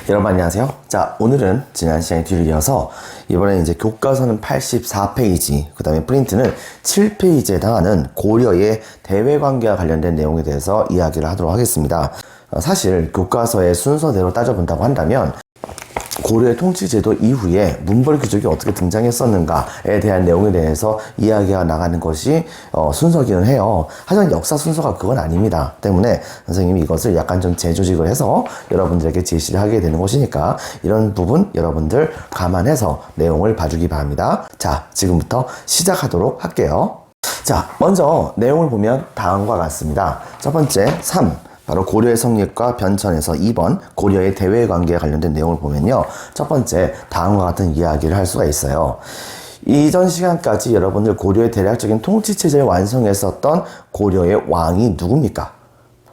여러분 안녕하세요. 자, 오늘은 지난 시간에 뒤를 이어서 이번에 이제 교과서는 84페이지, 그 다음에 프린트는 7페이지에 해당하는 고려의 대외관계와 관련된 내용에 대해서 이야기를 하도록 하겠습니다. 사실 교과서의 순서대로 따져본다고 한다면 고려의 통치제도 이후에 문벌 귀족이 어떻게 등장했었는가에 대한 내용에 대해서 이야기가 나가는 것이 순서기는 해요. 하지만 역사 순서가 그건 아닙니다. 때문에 선생님이 이것을 약간 좀 재조직을 해서 여러분들에게 제시를 하게 되는 것이니까 이런 부분 여러분들 감안해서 내용을 봐주기 바랍니다. 자, 지금부터 시작하도록 할게요. 자, 먼저 내용을 보면 다음과 같습니다. 첫 번째 3. 바로 고려의 성립과 변천에서 2번 고려의 대외관계에 관련된 내용을 보면요. 첫 번째 다음과 같은 이야기를 할 수가 있어요. 이전 시간까지 여러분들 고려의 대략적인 통치체제를 완성했었던 고려의 왕이 누굽니까?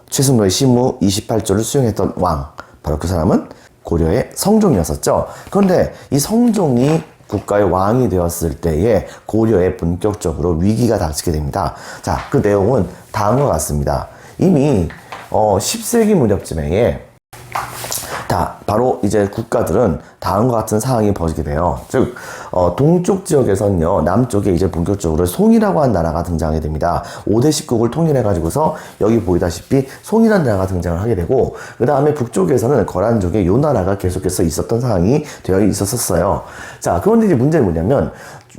최승로의 시무 28조를 수용했던 왕. 바로 그 사람은 고려의 성종이었었죠. 그런데 이 성종이 국가의 왕이 되었을 때에 고려에 본격적으로 위기가 닥치게 됩니다. 자, 그 내용은 다음과 같습니다. 이미 10세기 무렵쯤에 바로 이제 국가들은 다음과 같은 상황이 벌어지게 돼요. 즉, 동쪽 지역에서는요, 남쪽에 이제 본격적으로 송이라고 하는 나라가 등장하게 됩니다. 5대 10국을 통일해가지고서 여기 보이다시피 송이라는 나라가 등장을 하게 되고, 그 다음에 북쪽에서는 거란족의 요 나라가 계속해서 있었던 상황이 되어 있었어요. 자, 그런데 이제 문제는 뭐냐면,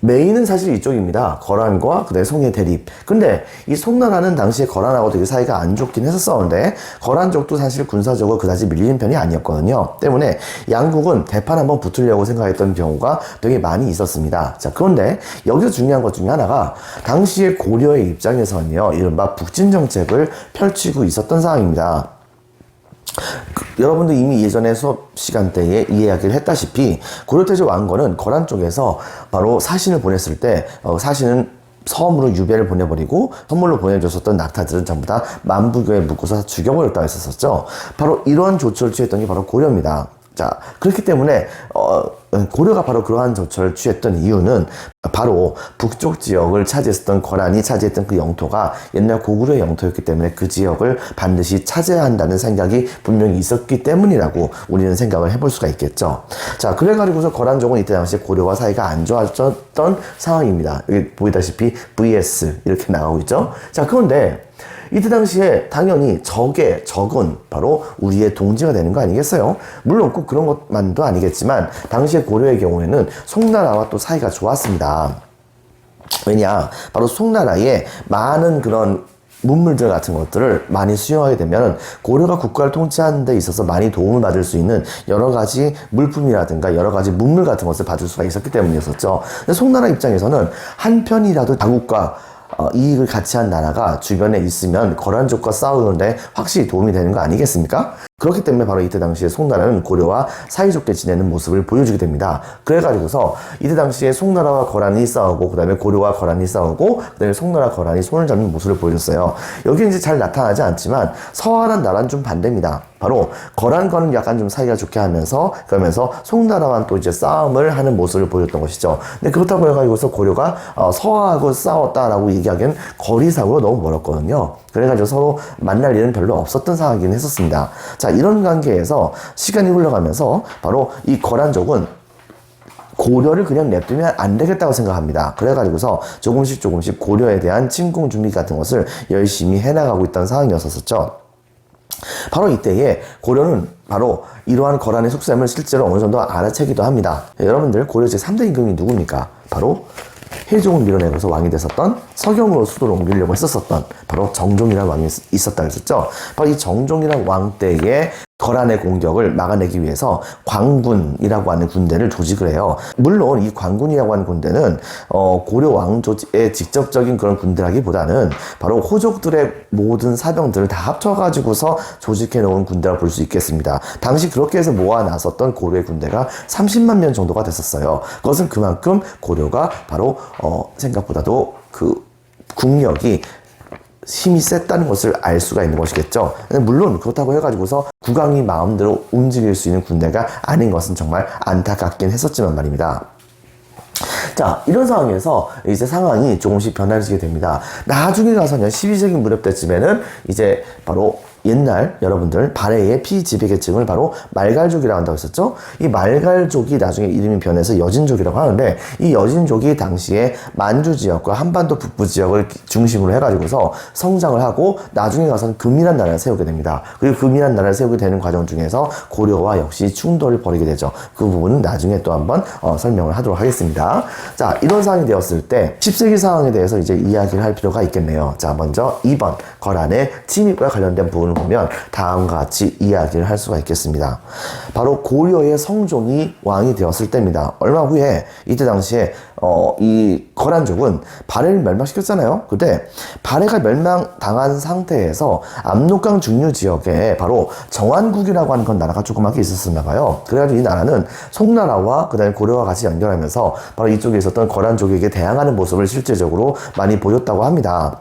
메인은 사실 이쪽입니다. 거란과 그다음에 송의 대립. 근데 이 송나라는 당시에 거란하고 되게 사이가 안 좋긴 했었었는데 거란족도 사실 군사적으로 그다지 밀리는 편이 아니었거든요. 때문에 양국은 대판 한번 붙으려고 생각했던 경우가 되게 많이 있었습니다. 자, 그런데 여기서 중요한 것 중에 하나가 당시에 고려의 입장에서는요, 이른바 북진 정책을 펼치고 있었던 상황입니다. 여러분들 이미 예전에 수업 시간대에 이 이야기를 했다시피 고려태조 왕건은 거란 쪽에서 바로 사신을 보냈을 때 사신은 섬으로 유배를 보내버리고 선물로 보내줬었던 낙타들은 전부 다 만부교에 묶어서 죽여버렸다고 했었죠. 바로 이러한 조처를 취했던 게 바로 고려입니다. 자, 그렇기 때문에 고려가 바로 그러한 조처를 취했던 이유는 바로 북쪽 지역을 차지했던 거란이 차지했던 그 영토가 옛날 고구려의 영토였기 때문에 그 지역을 반드시 차지해야 한다는 생각이 분명히 있었기 때문이라고 우리는 생각을 해볼 수가 있겠죠. 자, 그래가지고서 거란족은 이때 당시에 고려와 사이가 안 좋았던 상황입니다. 여기 보이다시피 VS 이렇게 나가고 있죠. 자, 그런데 이때 당시에 당연히 적은 바로 우리의 동지가 되는 거 아니겠어요? 물론 꼭 그런 것만도 아니겠지만 당시에 고려의 경우에는 송나라와 또 사이가 좋았습니다. 왜냐? 바로 송나라에 많은 그런 문물들 같은 것들을 많이 수용하게 되면 고려가 국가를 통치하는 데 있어서 많이 도움을 받을 수 있는 여러 가지 물품이라든가 여러 가지 문물 같은 것을 받을 수가 있었기 때문이었었죠. 근데 송나라 입장에서는 한편이라도 자국과 이익을 같이 한 나라가 주변에 있으면 거란족과 싸우는데 확실히 도움이 되는 거 아니겠습니까? 그렇기 때문에 바로 이때 당시에 송나라는 고려와 사이좋게 지내는 모습을 보여주게 됩니다. 그래가지고서 이때 당시에 송나라와 거란이 싸우고 그 다음에 고려와 거란이 싸우고 그 다음에 송나라 거란이 손을 잡는 모습을 보여줬어요. 여기 이제 잘 나타나지 않지만 서하란 나라는 좀 반대입니다. 바로 거란과는 약간 좀 사이가 좋게 하면서 그러면서 송나라와는 또 이제 싸움을 하는 모습을 보였던 것이죠. 근데 그렇다고 해가지고서 고려가 서하하고 싸웠다라고 얘기하기엔 거리상으로 너무 멀었거든요. 그래가지고 서로 만날 일은 별로 없었던 상황이긴 했었습니다. 자, 이런 관계에서 시간이 흘러가면서 바로 이 거란족은 고려를 그냥 냅두면 안 되겠다고 생각합니다. 그래가지고서 조금씩 고려에 대한 침공 준비 같은 것을 열심히 해나가고 있던 상황이었었죠. 바로 이때에 고려는 바로 이러한 거란의 속셈을 실제로 어느 정도 알아채기도 합니다. 여러분들 고려 제3대 임금이 누굽니까? 바로 해종을 밀어내면서 왕이 됐었던 서경으로 수도를 옮기려고 했었던 바로 정종이라는 왕이 있었다 했었죠. 바로 이 정종이라는 왕 때에 거란의 공격을 막아내기 위해서 광군이라고 하는 군대를 조직을 해요. 물론 이 광군이라고 하는 군대는 고려 왕조의 직접적인 그런 군대라기보다는 바로 호족들의 모든 사병들을 다 합쳐가지고서 조직해 놓은 군대라 볼 수 있겠습니다. 당시 그렇게 해서 모아 나섰던 고려의 군대가 30만 명 정도가 됐었어요. 그것은 그만큼 고려가 바로 생각보다도 그 국력이 힘이 셌다는 것을 알 수가 있는 것이겠죠. 물론 그렇다고 해가지고서 국왕이 마음대로 움직일 수 있는 군대가 아닌 것은 정말 안타깝긴 했었지만 말입니다. 자, 이런 상황에서 이제 상황이 조금씩 변화지게 됩니다. 나중에 가서는 12세기 무렵 때쯤에는 이제 바로 옛날 여러분들 발해의 피지배계층을 바로 말갈족이라고 한다고 했었죠. 이 말갈족이 나중에 이름이 변해서 여진족이라고 하는데, 이 여진족이 당시에 만주 지역과 한반도 북부 지역을 중심으로 해가지고서 성장을 하고 나중에 가서는 금이란 나라를 세우게 됩니다. 그리고 금이란 나라를 세우게 되는 과정 중에서 고려와 역시 충돌을 벌이게 되죠. 그 부분은 나중에 또 한번 설명을 하도록 하겠습니다. 자, 이런 상황이 되었을 때 10세기 상황에 대해서 이제 이야기를 할 필요가 있겠네요. 자, 먼저 2번 거란의 침입과 관련된 부분을 보면 다음과 같이 이야기를 할 수가 있겠습니다. 바로 고려의 성종이 왕이 되었을 때입니다. 얼마 후에 이때 당시에 이 거란족은 발해를 멸망시켰잖아요. 근데 발해가 멸망당한 상태에서 압록강 중류 지역에 바로 정안국이라고 하는 건 나라가 조그맣게 있었나 봐요. 그래가지고 이 나라는 송나라와 그 다음에 고려와 같이 연결하면서 바로 이쪽에 있었던 거란족에게 대항하는 모습을 실제적으로 많이 보였다고 합니다.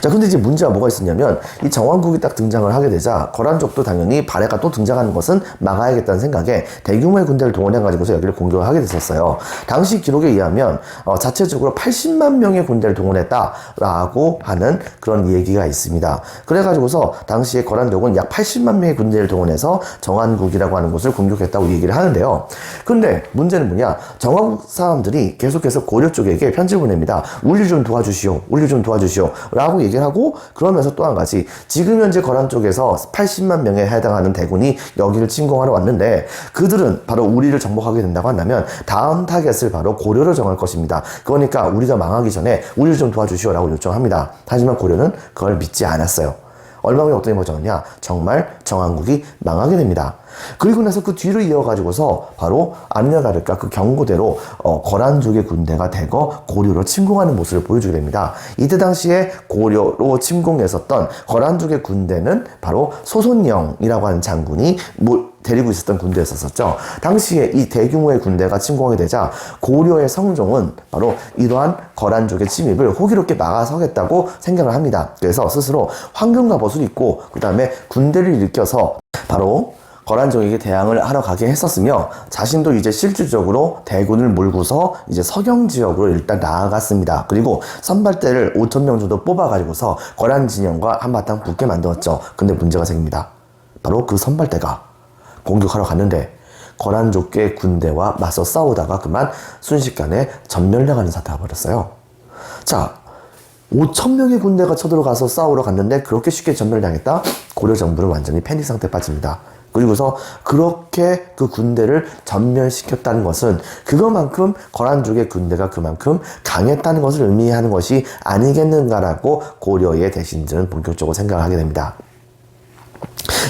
자, 근데 이제 문제가 뭐가 있었냐면, 이 정왕국이 딱 등장을 하게 되자 거란족도 당연히 발해가 또 등장하는 것은 막아야겠다는 생각에 대규모의 군대를 동원해가지고서 여기를 공격을 하게 됐었어요. 당시 기록에 의하면 자체적으로 80만 명의 군대를 동원했다라고 하는 그런 얘기가 있습니다. 그래가지고서 당시에 거란족은 약 80만 명의 군대를 동원해서 정왕국이라고 하는 곳을 공격했다고 얘기를 하는데요. 근데 문제는 뭐냐, 정왕국 사람들이 계속해서 고려 쪽에게 편지를 보냅니다. 우리 좀 도와주시오, 우리 좀 도와주시오 라고 얘기를 하고, 그러면서 또 한 가지, 지금 현재 거란 쪽에서 80만 명에 해당하는 대군이 여기를 침공하러 왔는데, 그들은 바로 우리를 정복하게 된다고 한다면 다음 타겟을 바로 고려를 정할 것입니다. 그러니까 우리가 망하기 전에 우리를 좀 도와주시오 라고 요청합니다. 하지만 고려는 그걸 믿지 않았어요. 얼마 후에 어떤 일이 벌어졌느냐, 정말 정왕국이 망하게 됩니다. 그리고 나서 그 뒤를 이어가지고서 바로 아니나 다를까 그 경고대로 거란족의 군대가 대거 고려로 침공하는 모습을 보여주게 됩니다. 이때 당시에 고려로 침공했었던 거란족의 군대는 바로 소손영이라고 하는 장군이 데리고 있었던 군대였었죠. 당시에 이 대규모의 군대가 침공하게 되자 고려의 성종은 바로 이러한 거란족의 침입을 호기롭게 막아서겠다고 생각을 합니다. 그래서 스스로 황금갑옷을 입고 그 다음에 군대를 일으켜서 바로 거란족에게 대항을 하러 가게 했었으며, 자신도 이제 실질적으로 대군을 몰고서 이제 서경 지역으로 일단 나아갔습니다. 그리고 선발대를 5,000명 정도 뽑아가지고서 거란 진영과 한바탕 붙게 만들었죠. 근데 문제가 생깁니다. 바로 그 선발대가 공격하러 갔는데 거란족의 군대와 맞서 싸우다가 그만 순식간에 전멸당하는 사태가 벌었어요. 자, 5,000명의 군대가 쳐들어가서 싸우러 갔는데 그렇게 쉽게 전멸당했다? 고려 정부는 완전히 패닉 상태에 빠집니다. 그리고서 그렇게 그 군대를 전멸시켰다는 것은 그것만큼 거란족의 군대가 그만큼 강했다는 것을 의미하는 것이 아니겠는가라고 고려의 대신들은 본격적으로 생각을 하게 됩니다.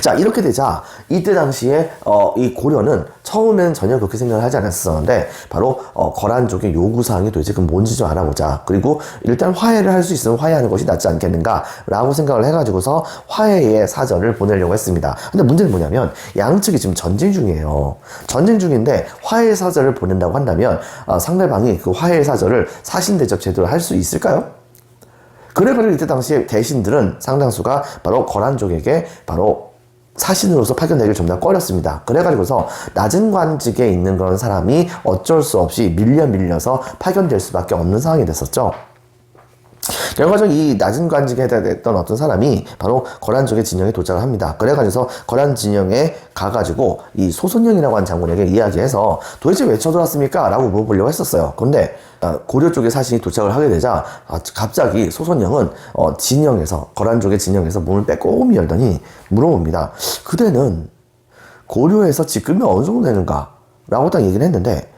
자, 이렇게 되자 이때 당시에 이 고려는 처음에는 전혀 그렇게 생각을 하지 않았었는데, 바로 거란족의 요구사항이 도대체 그 뭔지 좀 알아보자. 그리고 일단 화해를 할 수 있으면 화해하는 것이 낫지 않겠는가 라고 생각을 해가지고서 화해의 사절을 보내려고 했습니다. 근데 문제는 뭐냐면 양측이 지금 전쟁 중이에요. 전쟁 중인데 화해의 사절을 보낸다고 한다면 상대방이 그 화해의 사절을 사신대접 제대로 할 수 있을까요? 그래가지고 이때 당시에 대신들은 상당수가 바로 거란족에게 바로 사신으로서 파견되기를 좀 더 꺼렸습니다. 그래가지고서 낮은 관직에 있는 그런 사람이 어쩔 수 없이 밀려서 파견될 수밖에 없는 상황이 됐었죠. 결과적으로 이 낮은 관직에 해당됐던 어떤 사람이 바로 거란족의 진영에 도착을 합니다. 그래가지고 거란 진영에 가가지고 이 소손영이라고 하는 장군에게 이야기해서 도대체 왜 쳐들어왔습니까? 라고 물어보려고 했었어요. 그런데 고려 쪽의 사신이 도착을 하게 되자 갑자기 소손영은 진영에서, 거란족의 진영에서 몸을 빼꼼히 열더니 물어봅니다. 그대는 고려에서 직급이 어느 정도 되는가? 라고 딱 얘기를 했는데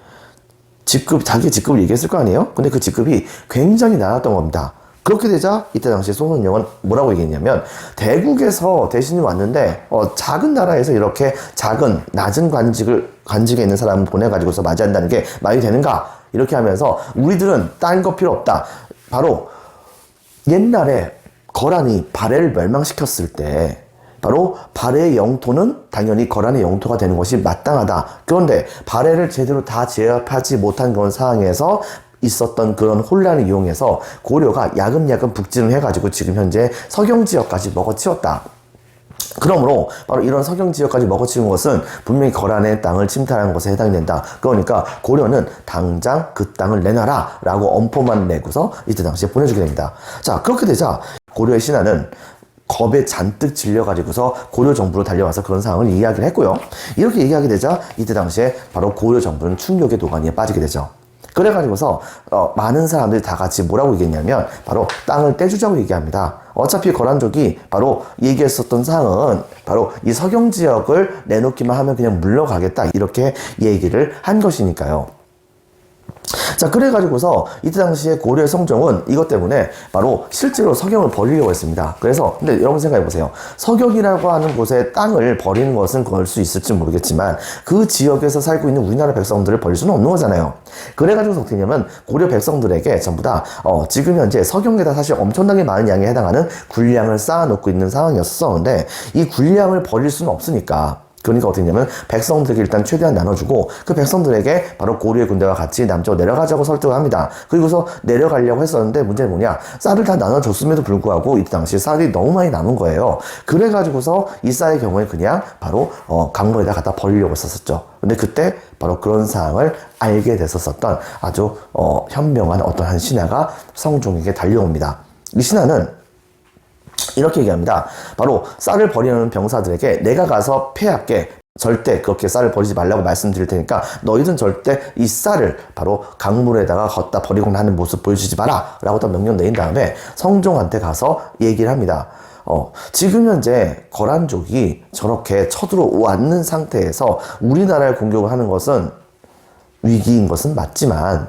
자기의 직급을 얘기했을 거 아니에요? 근데 그 직급이 굉장히 낮았던 겁니다. 그렇게 되자 이때 당시 소손영은 뭐라고 얘기했냐면, 대국에서 대신이 왔는데 작은 나라에서 이렇게 작은 낮은 관직에 있는 사람을 보내가지고서 맞이한다는 게 말이 되는가? 이렇게 하면서 우리들은 딴 거 필요 없다. 바로 옛날에 거란이 발해를 멸망시켰을 때 바로 발해의 영토는 당연히 거란의 영토가 되는 것이 마땅하다. 그런데 발해를 제대로 다 제압하지 못한 그런 상황에서 있었던 그런 혼란을 이용해서 고려가 야금야금 북진을 해가지고 지금 현재 서경 지역까지 먹어치웠다. 그러므로 바로 이런 서경 지역까지 먹어치운 것은 분명히 거란의 땅을 침탈한 것에 해당이 된다. 그러니까 고려는 당장 그 땅을 내놔라 라고 엄포만 내고서 이때 당시에 보내주게 됩니다. 자, 그렇게 되자 고려의 신하는 겁에 잔뜩 질려가지고서 고려 정부로 달려와서 그런 상황을 이야기를 했고요. 이렇게 얘기하게 되자 이때 당시에 바로 고려 정부는 충격의 도가니에 빠지게 되죠. 그래가지고서 많은 사람들이 다 같이 뭐라고 얘기했냐면 바로 땅을 떼주자고 얘기합니다. 어차피 거란족이 바로 얘기했었던 사항은 바로 이 서경 지역을 내놓기만 하면 그냥 물러가겠다 이렇게 얘기를 한 것이니까요. 자, 그래가지고서 이때 당시에 고려의 성종은 이것 때문에 바로 실제로 서경을 버리려고 했습니다. 그래서 근데 여러분 생각해보세요. 서경이라고 하는 곳에 땅을 버리는 것은 그럴 수 있을지 모르겠지만 그 지역에서 살고 있는 우리나라 백성들을 버릴 수는 없는 거잖아요. 그래가지고 어떻게 했냐면 고려 백성들에게 전부 다 지금 현재 서경에다 사실 엄청나게 많은 양에 해당하는 군량을 쌓아놓고 있는 상황이었었는데 이 군량을 버릴 수는 없으니까 그러니까 어떻게 했냐면 백성들에게 일단 최대한 나눠주고 그 백성들에게 바로 고려의 군대와 같이 남쪽으로 내려가자고 설득을 합니다. 그리고서 내려가려고 했었는데 문제는 뭐냐, 쌀을 다 나눠줬음에도 불구하고 이때 당시 쌀이 너무 많이 남은 거예요. 그래가지고서 이 쌀의 경우에 그냥 바로 강물에다 갖다 버리려고 했었죠. 근데 그때 바로 그런 상황을 알게 됐었던 아주 현명한 어떤 한 신하가 성종에게 달려옵니다. 이 신하는 이렇게 얘기합니다. 바로 쌀을 버리는 병사들에게 내가 가서 폐하께 절대 그렇게 쌀을 버리지 말라고 말씀드릴 테니까 너희들은 절대 이 쌀을 바로 강물에다가 걷다 버리거나 하는 모습 보여주지 마라 라고 또 명령 내린 다음에 성종한테 가서 얘기를 합니다. 지금 현재 거란족이 저렇게 쳐들어왔는 상태에서 우리나라를 공격을 하는 것은 위기인 것은 맞지만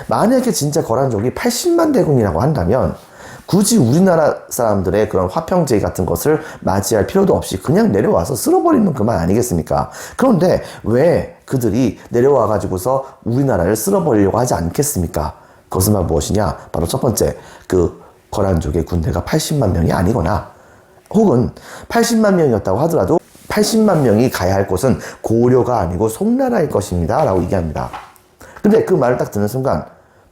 만약에 진짜 거란족이 80만 대군이라고 한다면 굳이 우리나라 사람들의 그런 화평제의 같은 것을 맞이할 필요도 없이 그냥 내려와서 쓸어버리면 그만 아니겠습니까? 그런데 왜 그들이 내려와가지고서 우리나라를 쓸어버리려고 하지 않겠습니까? 그것은 무엇이냐? 바로 첫 번째, 그 거란족의 군대가 80만 명이 아니거나 혹은 80만 명이었다고 하더라도 80만 명이 가야 할 곳은 고려가 아니고 송나라일 것입니다 라고 얘기합니다. 근데 그 말을 딱 듣는 순간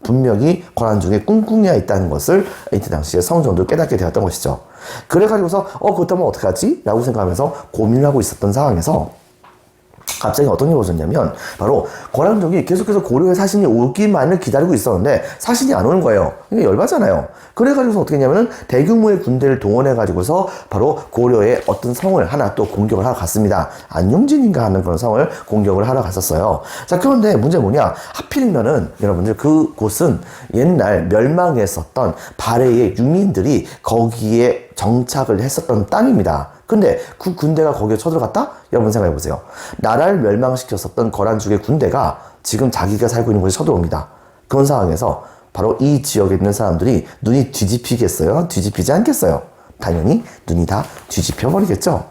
분명히 거란족의 꿍꿍이가 있다는 것을 이때 당시에 성종도 깨닫게 되었던 것이죠. 그래가지고서 그렇다면 어떡하지? 라고 생각하면서 고민을 하고 있었던 상황에서 갑자기 어떤 일이 벌어졌냐면 바로 거란족이 계속해서 고려의 사신이 오기만을 기다리고 있었는데 사신이 안 오는 거예요. 이게 열받잖아요. 그래가지고서 어떻게 했냐면은 대규모의 군대를 동원해가지고서 바로 고려의 어떤 성을 하나 또 공격을 하러 갔습니다. 안용진인가 하는 그런 성을 공격을 하러 갔었어요. 자, 그런데 문제는 뭐냐? 하필이면은 여러분들 그곳은 옛날 멸망했었던 발해의 유민들이 거기에 정착을 했었던 땅입니다. 근데 그 군대가 거기에 쳐들어갔다? 여러분 생각해보세요. 나라를 멸망시켰었던 거란족의 군대가 지금 자기가 살고 있는 곳에 쳐들어옵니다. 그런 상황에서 바로 이 지역에 있는 사람들이 눈이 뒤집히겠어요? 뒤집히지 않겠어요? 당연히 눈이 다 뒤집혀버리겠죠.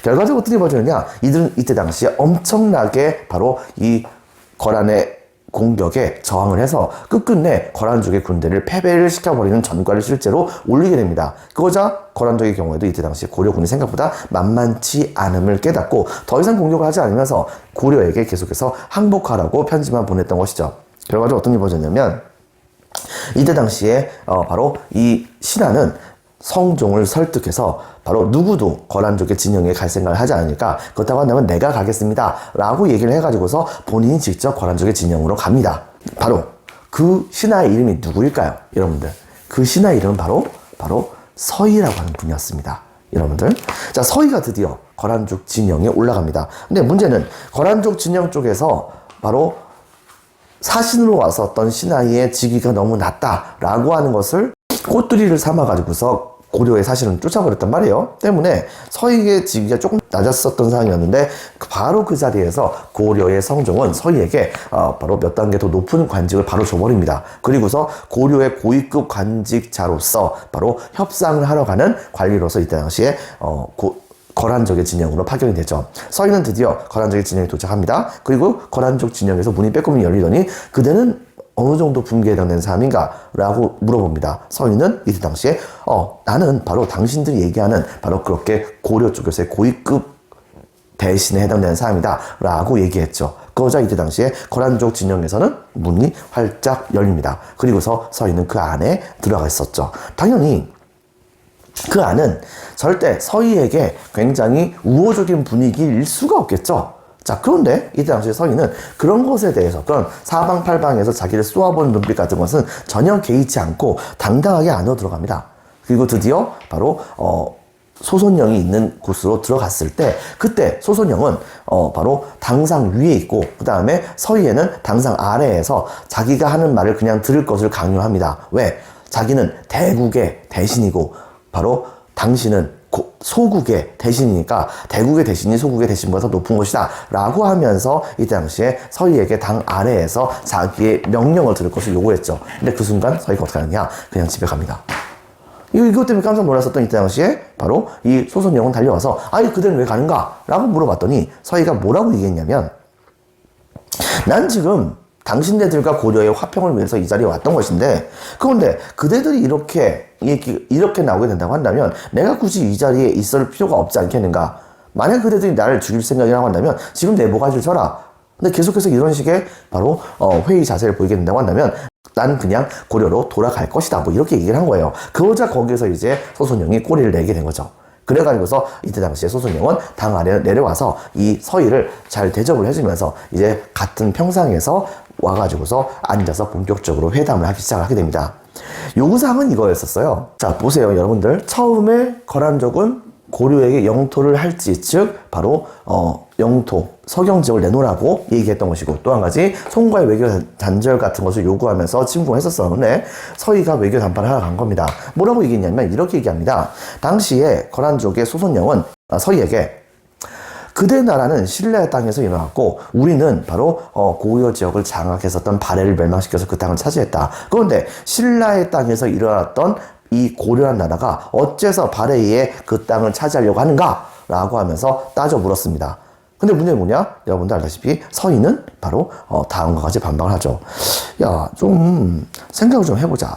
결과적으로 어떻게 벌어졌느냐? 이들은 이때 당시에 엄청나게 바로 이 거란의 공격에 저항을 해서 끝끝내 거란족의 군대를 패배를 시켜버리는 전과를 실제로 올리게 됩니다. 그러자 거란족의 경우에도 이때 당시 고려군이 생각보다 만만치 않음을 깨닫고 더 이상 공격을 하지 않으면서 고려에게 계속해서 항복하라고 편지만 보냈던 것이죠. 결과적으로 어떤 일이 벌어졌냐면 이때 당시에 바로 이 신하는 성종을 설득해서 바로 누구도 거란족의 진영에 갈 생각을 하지 않으니까 그렇다고 한다면 내가 가겠습니다 라고 얘기를 해가지고서 본인이 직접 거란족의 진영으로 갑니다. 바로 그 신하의 이름이 누구일까요? 여러분들, 그 신하의 이름은 바로 서희라고 하는 분이었습니다. 여러분들, 자, 서희가 드디어 거란족 진영에 올라갑니다. 근데 문제는 거란족 진영 쪽에서 바로 사신으로 왔었던 신하의 직위가 너무 낮다라고 하는 것을 꼬투리를 삼아가지고서 고려의 사실은 쫓아버렸단 말이에요. 때문에 서희의 직위가 조금 낮았었던 상황이었는데 바로 그 자리에서 고려의 성종은 서희에게 바로 몇 단계 더 높은 관직을 바로 줘버립니다. 그리고서 고려의 고위급 관직자로서 바로 협상을 하러 가는 관리로서 이때 당시에 거란족의 진영으로 파견이 되죠. 서희는 드디어 거란족의 진영에 도착합니다. 그리고 거란족 진영에서 문이 빼꼼히 열리더니 그대는 어느 정도 분기에 해당되는 사람인가? 라고 물어봅니다. 서희는 이때 당시에 나는 바로 당신들이 얘기하는 바로 그렇게 고려 쪽에서의 고위급 대신에 해당되는 사람이다 라고 얘기했죠. 그러자 이때 당시에 거란족 진영에서는 문이 활짝 열립니다. 그리고서 서희는 그 안에 들어가 있었죠. 당연히 그 안은 절대 서희에게 굉장히 우호적인 분위기일 수가 없겠죠. 자, 그런데 이때 당시에 서희는 그런 것에 대해서 그런 사방팔방에서 자기를 쏘아보는 눈빛 같은 것은 전혀 개의치 않고 당당하게 안으로 들어갑니다. 그리고 드디어 바로 소손령이 있는 곳으로 들어갔을 때 그때 소손령은 바로 당상 위에 있고 그 다음에 서희에는 당상 아래에서 자기가 하는 말을 그냥 들을 것을 강요합니다. 왜? 자기는 대국의 대신이고 바로 당신은 소국의 대신이니까 대국의 대신이 소국의 대신보다 더 높은 것이다 라고 하면서 이때 당시에 서희에게 당 아래에서 자기의 명령을 들을 것을 요구했죠. 근데 그 순간 서희가 어떻게 하느냐? 그냥 집에 갑니다. 이것 때문에 깜짝 놀랐었던 이때 당시에 바로 이 소손령은 달려와서 아니 그대는 왜 가는가? 라고 물어봤더니 서희가 뭐라고 얘기했냐면 난 지금 당신네들과 고려의 화평을 위해서 이 자리에 왔던 것인데 그런데 그대들이 이렇게 나오게 된다고 한다면 내가 굳이 이 자리에 있을 필요가 없지 않겠는가? 만약 그대들이 나를 죽일 생각이라고 한다면 지금 내 모가지를 쳐라. 근데 계속해서 이런 식의 바로 회의 자세를 보이게 된다고 한다면 난 그냥 고려로 돌아갈 것이다. 뭐 이렇게 얘기를 한 거예요. 그러자 거기에서 이제 소손령이 꼬리를 내게 된 거죠. 그래가지고서 이때 당시에 소손령은 당 아래 내려와서 이 서희를 잘 대접을 해주면서 이제 같은 평상에서 와가지고서 앉아서 본격적으로 회담을 하기 시작하게 됩니다. 요구사항은 이거였었어요. 자, 보세요, 여러분들. 처음에 거란족은 고려에게 영토를 할지, 즉 바로 영토, 서경지역을 내놓으라고 얘기했던 것이고 또 한 가지 송과의 외교 단절 같은 것을 요구하면서 침공했었었는데 서희가 외교 담판을 하러 간 겁니다. 뭐라고 얘기했냐면 이렇게 얘기합니다. 당시에 거란족의 소손령은 서희에게 그대 나라는 신라의 땅에서 일어났고 우리는 바로 고려 지역을 장악했었던 발해를 멸망시켜서 그 땅을 차지했다. 그런데 신라의 땅에서 일어났던 이 고려란 나라가 어째서 발해에 그 땅을 차지하려고 하는가? 라고 하면서 따져 물었습니다. 근데 문제는 뭐냐? 여러분들 알다시피 서희는 바로 다음과 같이 반박을 하죠. 야, 좀 생각을 좀 해보자.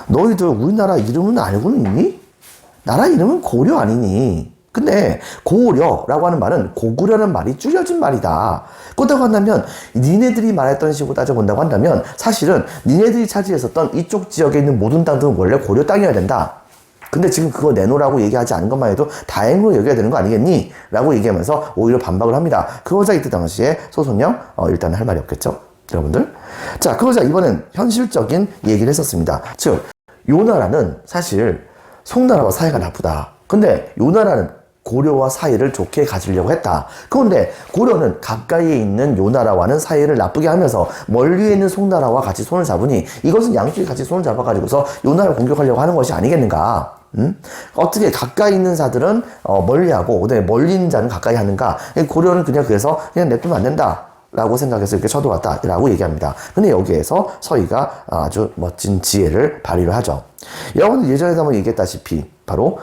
너희들 우리나라 이름은 알고는 있니? 나라 이름은 고려 아니니? 근데 고려라고 하는 말은 고구려는 말이 줄여진 말이다. 그렇다고 한다면 니네들이 말했던 식으로 따져본다고 한다면 사실은 니네들이 차지했었던 이쪽 지역에 있는 모든 땅들은 원래 고려 땅이어야 된다. 근데 지금 그거 내놓으라고 얘기하지 않은 것만 해도 다행으로 여겨야 되는 거 아니겠니? 라고 얘기하면서 오히려 반박을 합니다. 그러자 이때 당시에 소손령 일단은 할 말이 없겠죠? 여러분들? 자, 그러자 이번엔 현실적인 얘기를 했었습니다. 즉, 요 나라는 사실 송나라와 사이가 나쁘다. 근데 요 나라는 고려와 사이를 좋게 가지려고 했다. 그런데 고려는 가까이에 있는 요 나라와는 사이를 나쁘게 하면서 멀리에 있는 송나라와 같이 손을 잡으니 이것은 양쪽이 같이 손을 잡아가지고서 요 나라를 공격하려고 하는 것이 아니겠는가? 어떻게 가까이 있는 자들은 멀리하고 그다음에 멀리 있는 자는 가까이 하는가? 고려는 그래서 그냥 냅두면 안 된다. 라고 생각해서 이렇게 쳐들어왔다 라고 얘기합니다. 근데 여기에서 서희가 아주 멋진 지혜를 발휘를 하죠. 여러분들 예전에도 한번 얘기했다시피 바로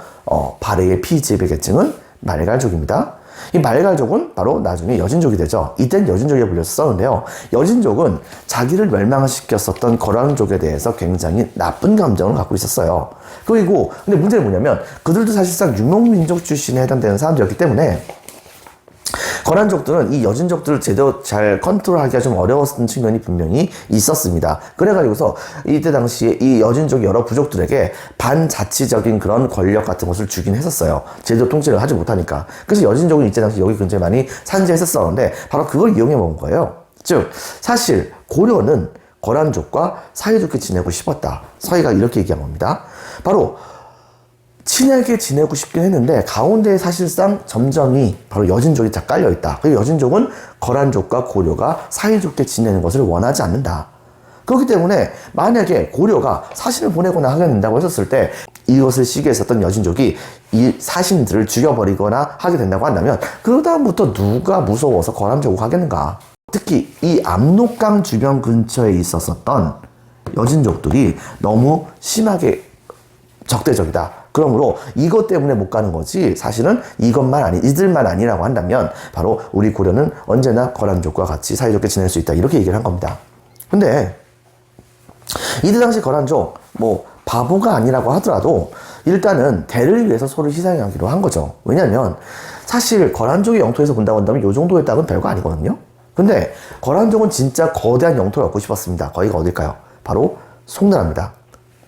발해의 피지배 계층은 말갈족입니다. 이 말갈족은 바로 나중에 여진족이 되죠. 이땐 여진족이라고 불려서 썼는데요. 여진족은 자기를 멸망시켰었던 거란족에 대해서 굉장히 나쁜 감정을 갖고 있었어요. 그리고 근데 문제는 뭐냐면 그들도 사실상 유목민족 출신에 해당되는 사람들이었기 때문에 거란족들은 이 여진족들을 제대로 잘 컨트롤하기가 좀 어려웠던 측면이 분명히 있었습니다. 그래가지고서 이때 당시에 이 여진족 여러 부족들에게 반자치적인 그런 권력 같은 것을 주긴 했었어요. 제대로 통치를 하지 못하니까. 그래서 여진족은 이때 당시 여기 굉장히 많이 산재했었었는데 바로 그걸 이용해 먹은 거예요. 즉 사실 고려는 거란족과 사이좋게 지내고 싶었다. 서희가 이렇게 얘기한 겁니다. 바로 친하게 지내고 싶긴 했는데 가운데에 사실상 점점이 바로 여진족이 다 깔려있다. 그리고 여진족은 거란족과 고려가 사이좋게 지내는 것을 원하지 않는다. 그렇기 때문에 만약에 고려가 사신을 보내거나 하게 된다고 했었을 때 이것을 시기했었던 여진족이 이 사신들을 죽여버리거나 하게 된다고 한다면 그 다음부터 누가 무서워서 거란족으로 가겠는가. 특히 이 압록강 주변 근처에 있었었던 여진족들이 너무 심하게 적대적이다. 그러므로 이것 때문에 못 가는 거지 사실은 이들만 아니라고 한다면 바로 우리 고려는 언제나 거란족과 같이 사이좋게 지낼 수 있다. 이렇게 얘기를 한 겁니다. 근데 이때 당시 거란족 바보가 아니라고 하더라도 일단은 대를 위해서 서로 희생하기로 한 거죠. 왜냐하면 사실 거란족의 영토에서 본다고 한다면 이 정도의 땅은 별거 아니거든요. 근데 거란족은 진짜 거대한 영토를 얻고 싶었습니다. 거기가 어딜까요? 바로 송나라입니다.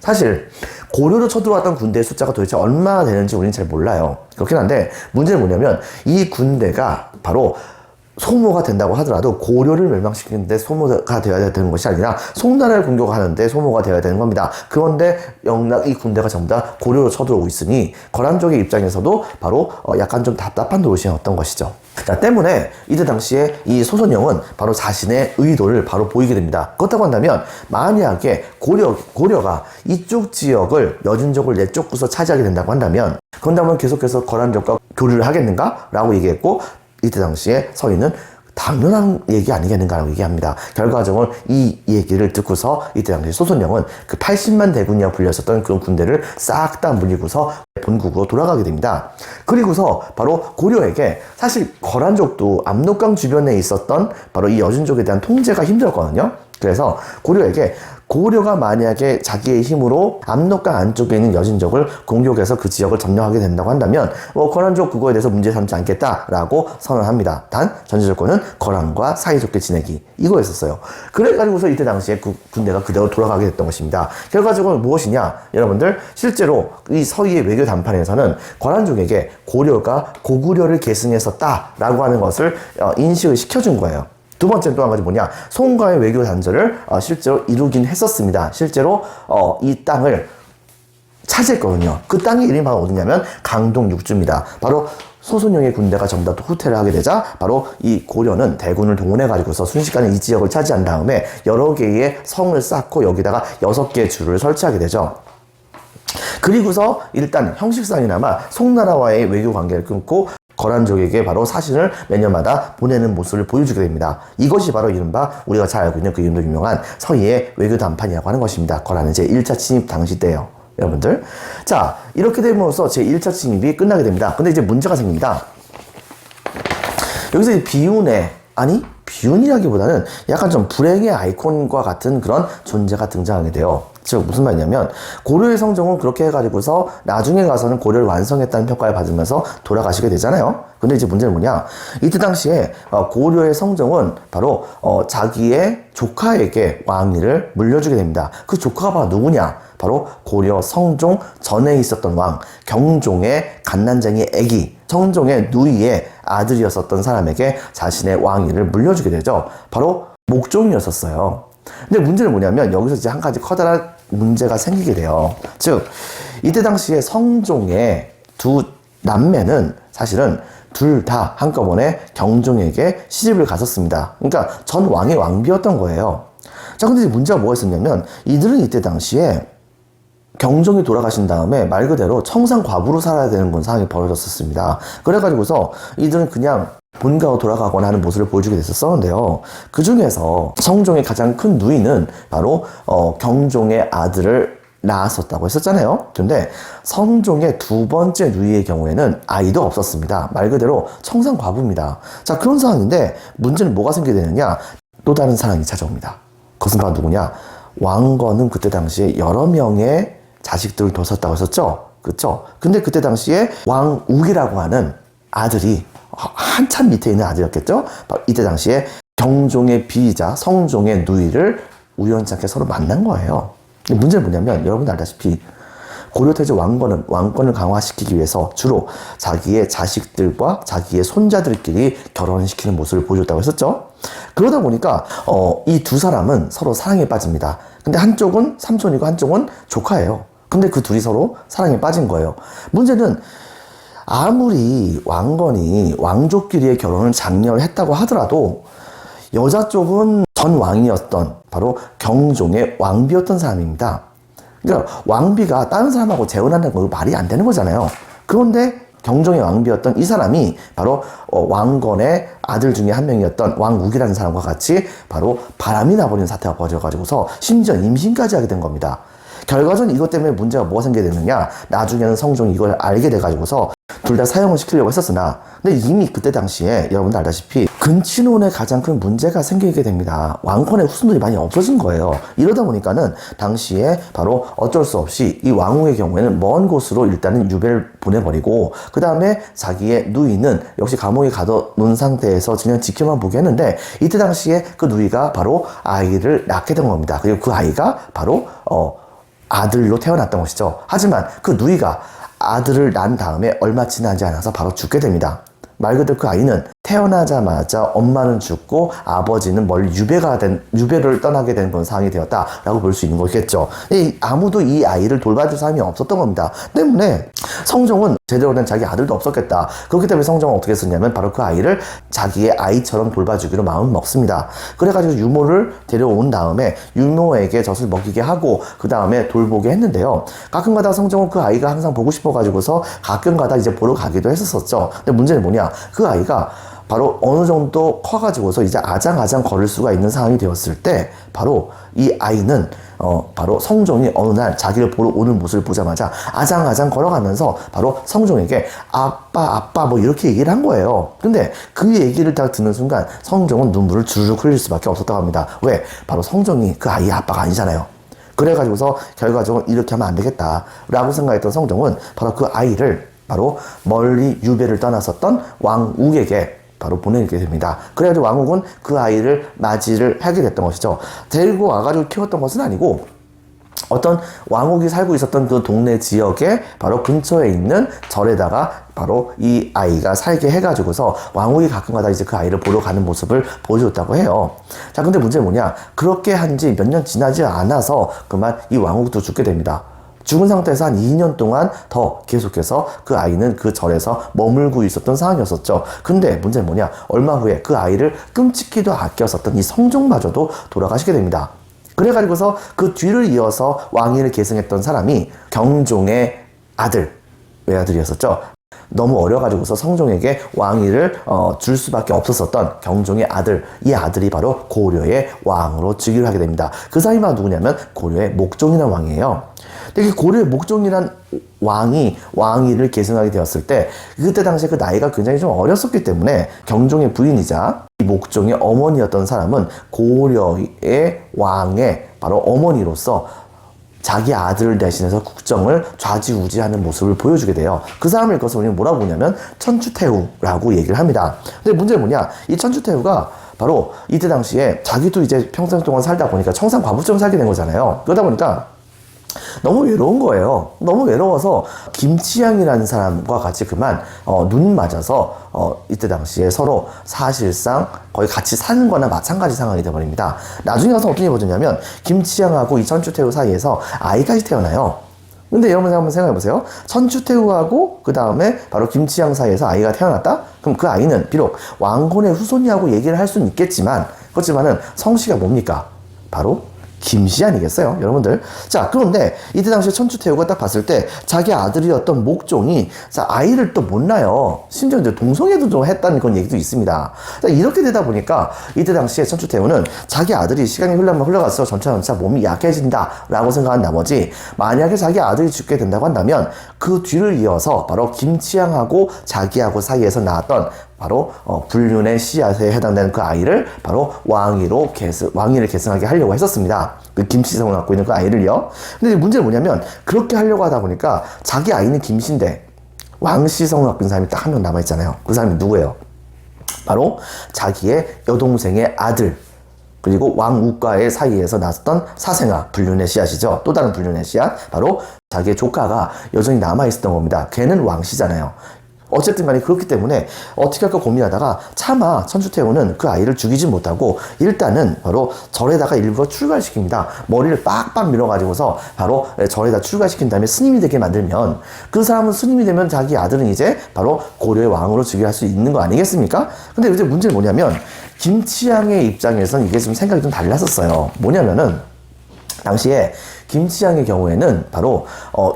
사실 고려로 쳐들어왔던 군대의 숫자가 도대체 얼마나 되는지 우리는 잘 몰라요. 그렇긴 한데 문제는 뭐냐면 이 군대가 바로 소모가 된다고 하더라도 고려를 멸망시키는데 소모가 되어야 되는 것이 아니라 송나라를 공격하는데 소모가 되어야 되는 겁니다. 그런데 영락 이 군대가 전부 다 고려로 쳐들어오고 있으니 거란족의 입장에서도 바로 약간 좀 답답한 노릇이었던 것이죠. 자, 때문에 이때 당시에 이 소선영은 바로 자신의 의도를 바로 보이게 됩니다. 그렇다고 한다면 만약에 고려가 이쪽 지역을 여진족을 내쫓고서 차지하게 된다고 한다면 그런다면 계속해서 거란족과 교류를 하겠는가? 라고 얘기했고 이때 당시에 서인은 당연한 얘기 아니겠는가라고 얘기합니다. 결과적으로 이 얘기를 듣고서 이때 당시 소선영은 그 80만 대군이라고 불렸었던 그런 군대를 싹 다 물리고서 본국으로 돌아가게 됩니다. 그리고서 바로 고려에게 사실 거란족도 압록강 주변에 있었던 바로 이 여진족에 대한 통제가 힘들었거든요. 그래서 고려가 만약에 자기의 힘으로 압록강 안쪽에 있는 여진족을 공격해서 그 지역을 점령하게 된다고 한다면 거란족 그거에 대해서 문제 삼지 않겠다라고 선언합니다. 단 전제 조건은 거란과 사이좋게 지내기 이거였었어요. 그래가지고서 이때 당시에 그 군대가 그대로 돌아가게 됐던 것입니다. 결과적으로 무엇이냐 여러분들 실제로 이 서희의 외교 담판에서는 거란족에게 고려가 고구려를 계승했었다라고 하는 것을 인식을 시켜준 거예요. 두 번째는 또 한 가지 뭐냐 송과의 외교 단절을 실제로 이루긴 했었습니다. 실제로 이 땅을 차지했거든요. 그 땅의 이름이 바로 어디냐면 강동 육주입니다. 바로 소선영의 군대가 전부 다 후퇴를 하게 되자 바로 이 고려는 대군을 동원해 가지고서 순식간에 이 지역을 차지한 다음에 여러 개의 성을 쌓고 여기다가 6개의 주를 설치하게 되죠. 그리고서 일단 형식상이나마 송나라와의 외교 관계를 끊고 거란족에게 바로 사신을 매년마다 보내는 모습을 보여주게 됩니다. 이것이 바로 이른바 우리가 잘 알고 있는 그 이름도 유명한 서희의 외교 담판이라고 하는 것입니다. 거란은 제1차 침입 당시 때예요. 여러분들. 자, 이렇게 됨으로써 제1차 침입이 끝나게 됩니다. 근데 이제 문제가 생깁니다. 여기서 비운이라기보다는 약간 좀 불행의 아이콘과 같은 그런 존재가 등장하게 돼요. 즉 무슨 말이냐면 고려의 성종은 그렇게 해가지고서 나중에 가서는 고려를 완성했다는 평가를 받으면서 돌아가시게 되잖아요. 근데 이제 문제는 뭐냐 이때 당시에 고려의 성종은 바로 자기의 조카에게 왕위를 물려주게 됩니다. 그 조카가 바로 누구냐 바로 고려 성종 전에 있었던 왕 경종의 갓난쟁이 애기 성종의 누이의 아들이었었던 사람에게 자신의 왕위를 물려주게 되죠. 바로 목종이었었어요. 근데 문제는 뭐냐면 여기서 이제 한 가지 커다란 문제가 생기게 돼요. 즉 이때 당시에 성종의 두 남매는 사실은 둘 다 한꺼번에 경종에게 시집을 갔었습니다. 그러니까 전 왕의 왕비였던 거예요. 자, 근데 이제 문제가 뭐가 있었냐면 이들은 이때 당시에 경종이 돌아가신 다음에 말 그대로 청산과부로 살아야 되는 그런 상황이 벌어졌었습니다. 그래가지고서 이들은 그냥 본가로 돌아가거나 하는 모습을 보여주게 됐었는데요. 그 중에서 성종의 가장 큰 누이는 바로 경종의 아들을 낳았었다고 했었잖아요. 근데 성종의 두 번째 누이의 경우에는 아이도 없었습니다. 말 그대로 청산과부입니다. 자, 그런 상황인데 문제는 뭐가 생기게 되느냐 또 다른 사람이 찾아옵니다. 그것은 바로 누구냐 왕건은 그때 당시에 여러 명의 자식들을 뒀었다고 했었죠. 그렇죠? 근데 그때 당시에 왕욱이라고 하는 아들이 한참 밑에 있는 아들이었겠죠? 이때 당시에 경종의 비이자 성종의 누이를 우연찮게 서로 만난 거예요. 근데 문제는 뭐냐면 여러분들 알다시피 고려태조 왕권을 강화시키기 위해서 주로 자기의 자식들과 자기의 손자들끼리 결혼시키는 모습을 보여줬다고 했었죠. 그러다 보니까 이 두 사람은 서로 사랑에 빠집니다. 근데 한쪽은 삼촌이고 한쪽은 조카예요. 근데 그 둘이 서로 사랑에 빠진 거예요. 문제는 아무리 왕건이 왕족끼리의 결혼을 장려했다고 하더라도 여자 쪽은 전 왕이었던 바로 경종의 왕비였던 사람입니다. 그러니까 왕비가 다른 사람하고 재혼한다는 거 말이 안 되는 거잖아요. 그런데 경종의 왕비였던 이 사람이 바로 왕건의 아들 중에 한 명이었던 왕욱이라는 사람과 같이 바로 바람이 나버리는 사태가 벌어져가지고서 심지어 임신까지 하게 된 겁니다. 결과적으로 이것 때문에 문제가 뭐가 생기게 되느냐 나중에는 성종이 이걸 알게 돼가지고서 둘 다 사형을 시키려고 했었으나 근데 이미 그때 당시에 여러분들 알다시피 근친혼에 가장 큰 문제가 생기게 됩니다. 왕권의 후손들이 많이 없어진 거예요. 이러다 보니까는 당시에 바로 어쩔 수 없이 이 왕후의 경우에는 먼 곳으로 일단은 유배를 보내버리고 그 다음에 자기의 누이는 역시 감옥에 가둬놓은 상태에서 그냥 지켜만 보게 했는데 이때 당시에 그 누이가 바로 아이를 낳게 된 겁니다. 그리고 그 아이가 바로 아들로 태어났던 것이죠. 하지만 그 누이가 아들을 낳은 다음에 얼마 지나지 않아서 바로 죽게 됩니다. 말 그대로 그 아이는 태어나자마자 엄마는 죽고 아버지는 멀리 유배를 떠나게 된 그런 상황이 되었다라고 볼 수 있는 거겠죠. 아무도 이 아이를 돌봐줄 사람이 없었던 겁니다. 때문에 성종은 제대로 된 자기 아들도 없었겠다. 그렇기 때문에 성종은 어떻게 했었냐면 바로 그 아이를 자기의 아이처럼 돌봐주기로 마음을 먹습니다. 그래가지고 유모를 데려온 다음에 유모에게 젖을 먹이게 하고 그 다음에 돌보게 했는데요. 가끔가다 성종은 그 아이가 항상 보고 싶어가지고서 가끔가다 이제 보러 가기도 했었죠. 근데 문제는 뭐냐, 그 아이가 바로 어느 정도 커가지고서 이제 아장아장 걸을 수가 있는 상황이 되었을 때 바로 이 아이는 바로 성종이 어느 날 자기를 보러 오는 모습을 보자마자 아장아장 걸어가면서 바로 성종에게 아빠 뭐 이렇게 얘기를 한 거예요. 근데 그 얘기를 딱 듣는 순간 성종은 눈물을 주르륵 흘릴 수밖에 없었다고 합니다. 왜? 바로 성종이 그 아이의 아빠가 아니잖아요. 그래가지고서 결과적으로 이렇게 하면 안 되겠다 라고 생각했던 성종은 바로 그 아이를 바로 멀리 유배를 떠났었던 왕욱에게 바로 보내게 됩니다. 그래가지고 왕욱은 그 아이를 맞이를 하게 됐던 것이죠. 데리고 와가지고 키웠던 것은 아니고 어떤 왕욱이 살고 있었던 그 동네 지역에 바로 근처에 있는 절에다가 바로 이 아이가 살게 해가지고서 왕욱이 가끔가다 이제 그 아이를 보러 가는 모습을 보여줬다고 해요. 자, 근데 문제는 뭐냐? 그렇게 한 지 몇 년 지나지 않아서 그만 이 왕욱도 죽게 됩니다. 죽은 상태에서 한 2년 동안 더 계속해서 그 아이는 그 절에서 머물고 있었던 상황이었었죠. 근데 문제는 뭐냐? 얼마 후에 그 아이를 끔찍히도 아꼈었던 이 성종마저도 돌아가시게 됩니다. 그래가지고서 그 뒤를 이어서 왕위를 계승했던 사람이 경종의 외아들이었었죠. 너무 어려가지고서 성종에게 왕위를 줄 수밖에 없었었던 경종의 아들, 이 아들이 바로 고려의 왕으로 즉위를 하게 됩니다. 그 사람이 누구냐면 고려의 목종이라는 왕이에요. 근데 이 고려의 목종이란 왕이 왕위를 계승하게 되었을 때 그때 당시에 그 나이가 굉장히 좀 어렸었기 때문에 경종의 부인이자 이 목종의 어머니였던 사람은 고려의 왕의 바로 어머니로서 자기 아들을 대신해서 국정을 좌지우지하는 모습을 보여주게 돼요. 그 사람을 읽어서 우리는 뭐라고 보냐면 천추태후라고 얘기를 합니다. 근데 문제는 뭐냐? 이 천추태후가 바로 이때 당시에 자기도 이제 평생 동안 살다 보니까 청산과부처럼 살게 된 거잖아요. 그러다 보니까 너무 외로운 거예요. 너무 외로워서 김치향이라는 사람과 같이 그만 눈 맞아서 이때 당시에 서로 사실상 거의 같이 사는 거나 마찬가지 상황이 되어버립니다. 나중에 가서 어떤 일이 벌어지냐면 김치향하고 이 천추태후 사이에서 아이까지 태어나요. 근데 여러분 한번 생각해보세요. 천추태후하고 그 다음에 바로 김치향 사이에서 아이가 태어났다? 그럼 그 아이는 비록 왕건의 후손이라고 얘기를 할 수는 있겠지만 그렇지만은 성씨가 뭡니까? 바로 김씨 아니겠어요, 여러분들? 자, 그런데 이때 당시에 천추태후가 딱 봤을 때 자기 아들이었던 목종이 자, 아이를 또 못 낳아요. 심지어 이제 동성애도 좀 했다는 그런 얘기도 있습니다. 자, 이렇게 되다 보니까 이때 당시에 천추태후는 자기 아들이 시간이 흘러가서 점차 몸이 약해진다라고 생각한 나머지 만약에 자기 아들이 죽게 된다고 한다면 그 뒤를 이어서 바로 김치향하고 자기하고 사이에서 낳았던 바로 불륜의 씨앗에 해당되는 그 아이를 바로 왕위를 계승하게 하려고 했었습니다. 그 김씨성을 갖고 있는 그 아이를요. 근데 문제는 뭐냐면 그렇게 하려고 하다 보니까 자기 아이는 김씨인데 왕씨성을 갖고 있는 사람이 딱 한 명 남아있잖아요. 그 사람이 누구예요? 바로 자기의 여동생의 아들 그리고 왕욱과의 사이에서 났던 사생아, 불륜의 씨앗이죠. 또 다른 불륜의 씨앗, 바로 자기의 조카가 여전히 남아있었던 겁니다. 걔는 왕씨잖아요. 어쨌든 간에 그렇기 때문에 어떻게 할까 고민하다가 차마 천추태후는 그 아이를 죽이지 못하고 일단은 바로 절에다가 일부러 출가시킵니다. 머리를 빡빡 밀어가지고서 바로 절에다 출가시킨 다음에 스님이 되게 만들면 그 사람은 스님이 되면 자기 아들은 이제 바로 고려의 왕으로 즉위할 수 있는 거 아니겠습니까? 근데 이제 문제는 뭐냐면 김치향의 입장에서는 이게 좀 생각이 좀 달랐었어요. 뭐냐면은 당시에 김치향의 경우에는 바로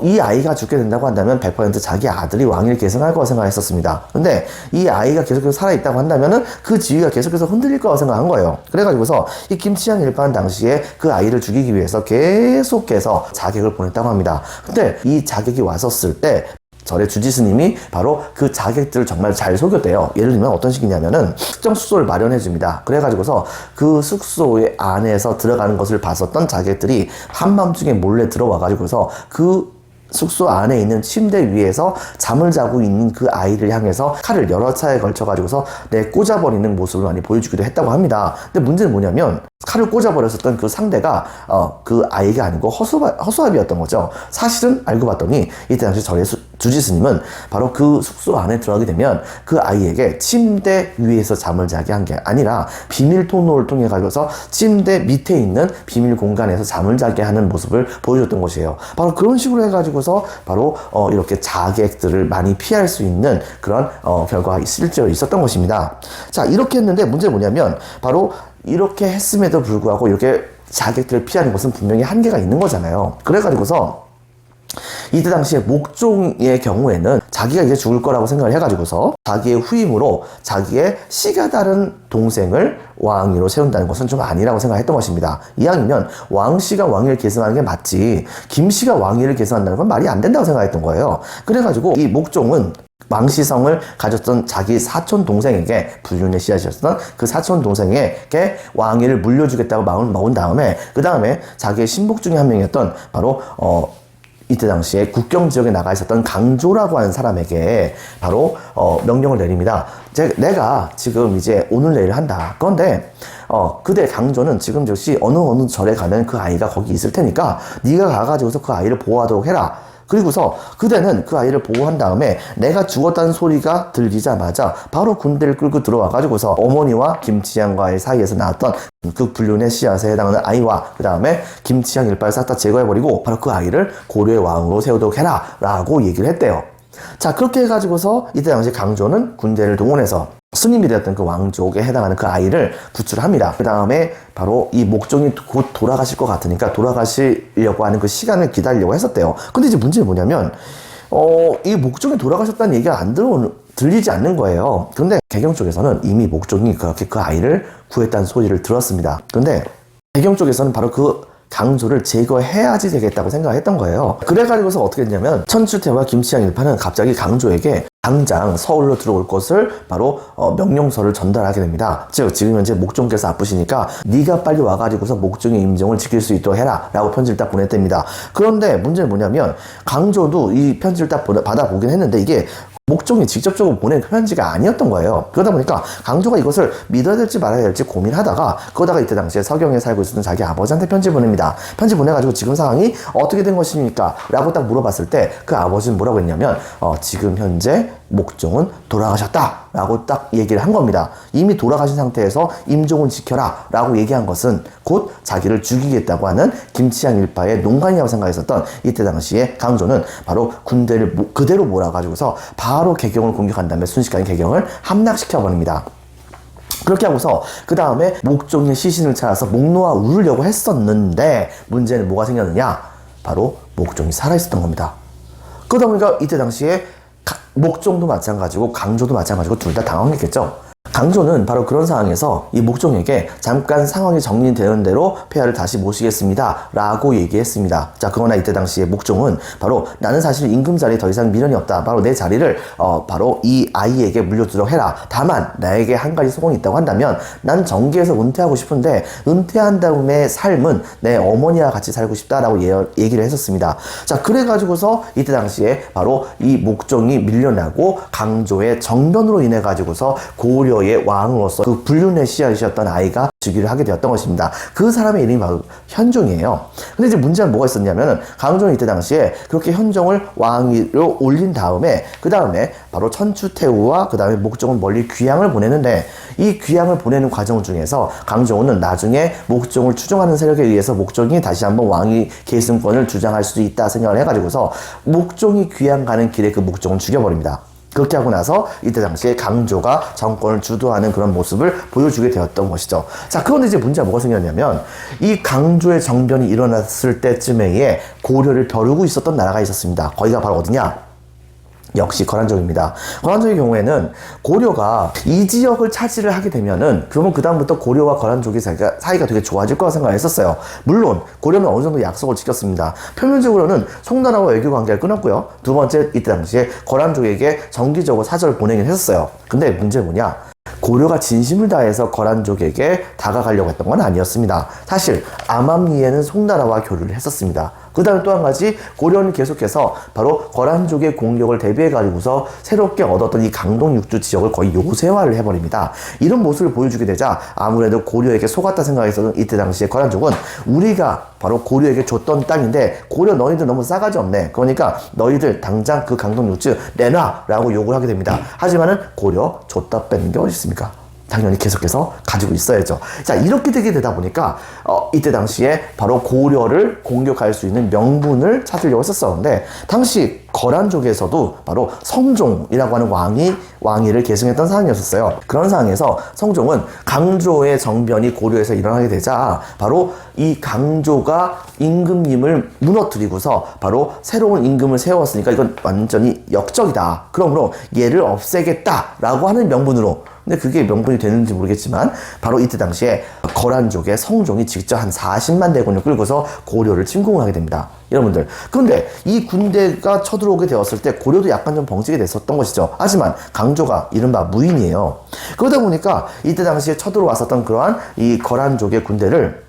이 아이가 죽게 된다고 한다면 100% 자기 아들이 왕위를 계승할 거라 생각했었습니다. 근데 이 아이가 계속해서 살아있다고 한다면은 그 지위가 계속해서 흔들릴 거라 생각한 거예요. 그래가지고서 이 김치향 일파는 당시에 그 아이를 죽이기 위해서 계속해서 자객을 보냈다고 합니다. 근데 이 자객이 왔었을 때 절의 주지스님이 바로 그 자객들을 정말 잘 속였대요. 예를 들면 어떤 식이냐면은 특정 숙소를 마련해 줍니다. 그래가지고서 그 숙소의 안에서 들어가는 것을 봤었던 자객들이 한밤중에 몰래 들어와가지고서 그 숙소 안에 있는 침대 위에서 잠을 자고 있는 그 아이를 향해서 칼을 여러 차례 걸쳐가지고서 꽂아버리는 모습을 많이 보여주기도 했다고 합니다. 근데 문제는 뭐냐면 칼을 꽂아버렸었던 그 상대가 그 아이가 아니고 허수아비였던 거죠. 사실은 알고 봤더니 이때 당시 절의 주지스님은 바로 그 숙소 안에 들어가게 되면 그 아이에게 침대 위에서 잠을 자게 한 게 아니라 비밀 통로를 통해 가지고서 침대 밑에 있는 비밀 공간에서 잠을 자게 하는 모습을 보여줬던 것이에요. 바로 그런 식으로 해가지고서 바로 이렇게 자객들을 많이 피할 수 있는 그런 결과가 실제로 있었던 것입니다. 자, 이렇게 했는데 문제는 뭐냐면 바로 이렇게 했음에도 불구하고 이렇게 자객들을 피하는 것은 분명히 한계가 있는 거잖아요. 그래가지고서 이때 당시에 목종의 경우에는 자기가 이제 죽을 거라고 생각을 해가지고서 자기의 후임으로 자기의 씨가 다른 동생을 왕위로 세운다는 것은 좀 아니라고 생각했던 것입니다. 이왕이면 왕씨가 왕위를 계승하는 게 맞지 김씨가 왕위를 계승한다는 건 말이 안 된다고 생각했던 거예요. 그래가지고 이 목종은 왕시성을 가졌던 자기 사촌 동생에게 불륜의 씨앗이었던 그 사촌 동생에게 왕위를 물려주겠다고 마음을 먹은 다음에 그 다음에 자기의 신복 중에 한 명이었던 바로 이때 당시에 국경 지역에 나가 있었던 강조라고 하는 사람에게 바로 명령을 내립니다. 내가 지금 이제 오늘 내일 한다. 그런데 그대 강조는 지금 즉시 어느 절에 가면 그 아이가 거기 있을 테니까 네가 가가지고서 그 아이를 보호하도록 해라. 그리고서 그대는 그 아이를 보호한 다음에 내가 죽었다는 소리가 들리자마자 바로 군대를 끌고 들어와가지고서 어머니와 김치향과의 사이에서 나왔던 그 불륜의 씨앗에 해당하는 아이와 그 다음에 김치향 일파를 싹 다 제거해버리고 바로 그 아이를 고려의 왕으로 세우도록 해라 라고 얘기를 했대요. 자, 그렇게 해가지고서 이때 당시 강조는 군대를 동원해서 스님이 되었던 그 왕족에 해당하는 그 아이를 구출합니다. 그 다음에 바로 이 목종이 곧 돌아가실 것 같으니까 돌아가시려고 하는 그 시간을 기다리려고 했었대요. 근데 이제 문제는 뭐냐면 이 목종이 돌아가셨다는 얘기가 들리지 않는 거예요. 근데 개경 쪽에서는 이미 목종이 그렇게 그 아이를 구했다는 소리를 들었습니다. 근데 개경 쪽에서는 바로 그 강조를 제거해야지 되겠다고 생각했던 거예요. 그래가지고서 어떻게 했냐면 천추태와 김치향 일파는 갑자기 강조에게 당장 서울로 들어올 것을 바로 명령서를 전달하게 됩니다. 즉 지금 현재 목종께서 아프시니까 네가 빨리 와가지고서 목종의 임종을 지킬 수 있도록 해라 라고 편지를 딱 보냈답니다. 그런데 문제는 뭐냐면 강조도 이 편지를 딱 받아보긴 했는데 이게 목종이 직접적으로 보낸 편지가 아니었던 거예요. 그러다 보니까 강조가 이것을 믿어야 될지 말아야 될지 고민하다가 그러다가 이때 당시에 서경에 살고 있었던 자기 아버지한테 편지 보냅니다. 편지 보내가지고 지금 상황이 어떻게 된 것입니까? 라고 딱 물어봤을 때 그 아버지는 뭐라고 했냐면 지금 현재 목종은 돌아가셨다 라고 딱 얘기를 한 겁니다. 이미 돌아가신 상태에서 임종은 지켜라 라고 얘기한 것은 곧 자기를 죽이겠다고 하는 김치향 일파의 농간이라고 생각했었던 이때 당시에 강조는 바로 군대를 그대로 몰아가지고서 바로 개경을 공격한 다음에 순식간에 개경을 함락시켜버립니다. 그렇게 하고서 그 다음에 목종의 시신을 찾아서 목 놓아 울으려고 했었는데 문제는 뭐가 생겼느냐? 바로 목종이 살아있었던 겁니다. 그러다 보니까 이때 당시에 목종도 마찬가지고 강조도 마찬가지고 둘 다 당황했겠죠. 강조는 바로 그런 상황에서 이 목종에게 잠깐 상황이 정리되는 대로 폐하를 다시 모시겠습니다 라고 얘기했습니다. 자, 그러나 이때 당시에 목종은 바로 나는 사실 임금 자리에 더 이상 미련이 없다. 바로 내 자리를 바로 이 아이에게 물려주도록 해라. 다만 나에게 한 가지 소원이 있다고 한다면 난 정계에서 은퇴하고 싶은데 은퇴한 다음에 삶은 내 어머니와 같이 살고 싶다라고 얘기를 했었습니다. 자, 그래가지고서 이때 당시에 바로 이 목종이 밀려나고 강조의 정변으로 인해 가지고서 고려의 왕으로서 그 불륜의 씨앗이었던 아이가 즉위를 하게 되었던 것입니다. 그 사람의 이름이 바로 현종이에요. 근데 이제 문제는 뭐가 있었냐면은 강종이 이때 당시에 그렇게 현종을 왕위로 올린 다음에 그 다음에 바로 천추태후와 그 다음에 목종은 멀리 귀향을 보내는데 이 귀향을 보내는 과정 중에서 강종은 나중에 목종을 추종하는 세력에 의해서 목종이 다시 한번 왕위 계승권을 주장할 수도 있다 생각을 해가지고서 목종이 귀향 가는 길에 그 목종을 죽여버립니다. 그렇게 하고 나서 이때 당시에 강조가 정권을 주도하는 그런 모습을 보여주게 되었던 것이죠. 자, 그런데 이제 문제가 뭐가 생겼냐면 이 강조의 정변이 일어났을 때쯤에 고려를 벼르고 있었던 나라가 있었습니다. 거기가 바로 어디냐? 역시 거란족입니다. 거란족의 경우에는 고려가 이 지역을 차지를 하게 되면은 그러면 그 다음부터 고려와 거란족의 사이가 되게 좋아질 거라 생각했었어요. 물론 고려는 어느 정도 약속을 지켰습니다. 표면적으로는 송나라와 외교 관계를 끊었고요. 두 번째 이때 당시에 거란족에게 정기적으로 사절을 보내긴 했었어요. 근데 문제는 뭐냐? 고려가 진심을 다해서 거란족에게 다가가려고 했던 건 아니었습니다. 사실 암암리에는 송나라와 교류를 했었습니다. 그 다음에 또 한 가지 고려는 계속해서 바로 거란족의 공격을 대비해가지고서 새롭게 얻었던 이 강동 육주 지역을 거의 요새화를 해버립니다. 이런 모습을 보여주게 되자 아무래도 고려에게 속았다 생각했었던 이때 당시에 거란족은 우리가 바로 고려에게 줬던 땅인데 고려 너희들 너무 싸가지 없네. 그러니까 너희들 당장 그 강동 육주 내놔 라고 요구를 하게 됩니다. 하지만은 고려 줬다 뺏는 게 어디 있습니까? 당연히 계속해서 가지고 있어야죠. 자, 이렇게 되게 되다 보니까 이때 당시에 바로 고려를 공격할 수 있는 명분을 찾으려고 했었었는데 당시 거란족에서도 바로 성종이라고 하는 왕위를 계승했던 상황이었어요. 그런 상황에서 성종은 강조의 정변이 고려에서 일어나게 되자 바로 이 강조가 임금님을 무너뜨리고서 바로 새로운 임금을 세웠으니까 이건 완전히 역적이다. 그러므로 얘를 없애겠다라고 하는 명분으로, 근데 그게 명분이 되는지 모르겠지만 바로 이때 당시에 거란족의 성종이 직접 한 40만 대군을 끌고서 고려를 침공을 하게 됩니다. 여러분들, 그런데 이 군대가 쳐들어오게 되었을 때 고려도 약간 좀 벙찌게 됐었던 것이죠. 하지만 강조가 이른바 무인이에요. 그러다 보니까 이때 당시에 쳐들어왔었던 그러한 이 거란족의 군대를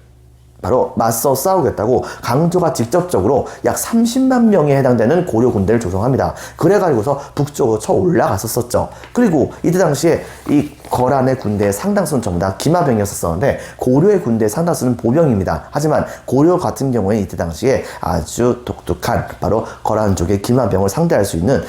바로 맞서 싸우겠다고 강조가 직접적으로 약 30만 명에 해당되는 고려 군대를 조성합니다. 그래가지고서 북쪽으로 쳐 올라갔었죠. 그리고 이때 당시에 이 거란의 군대의 상당수는 전부 다 기마병이었었는데 고려의 군대의 상당수는 보병입니다. 하지만 고려 같은 경우에 이때 당시에 아주 독특한 바로 거란족의 기마병을 상대할 수 있는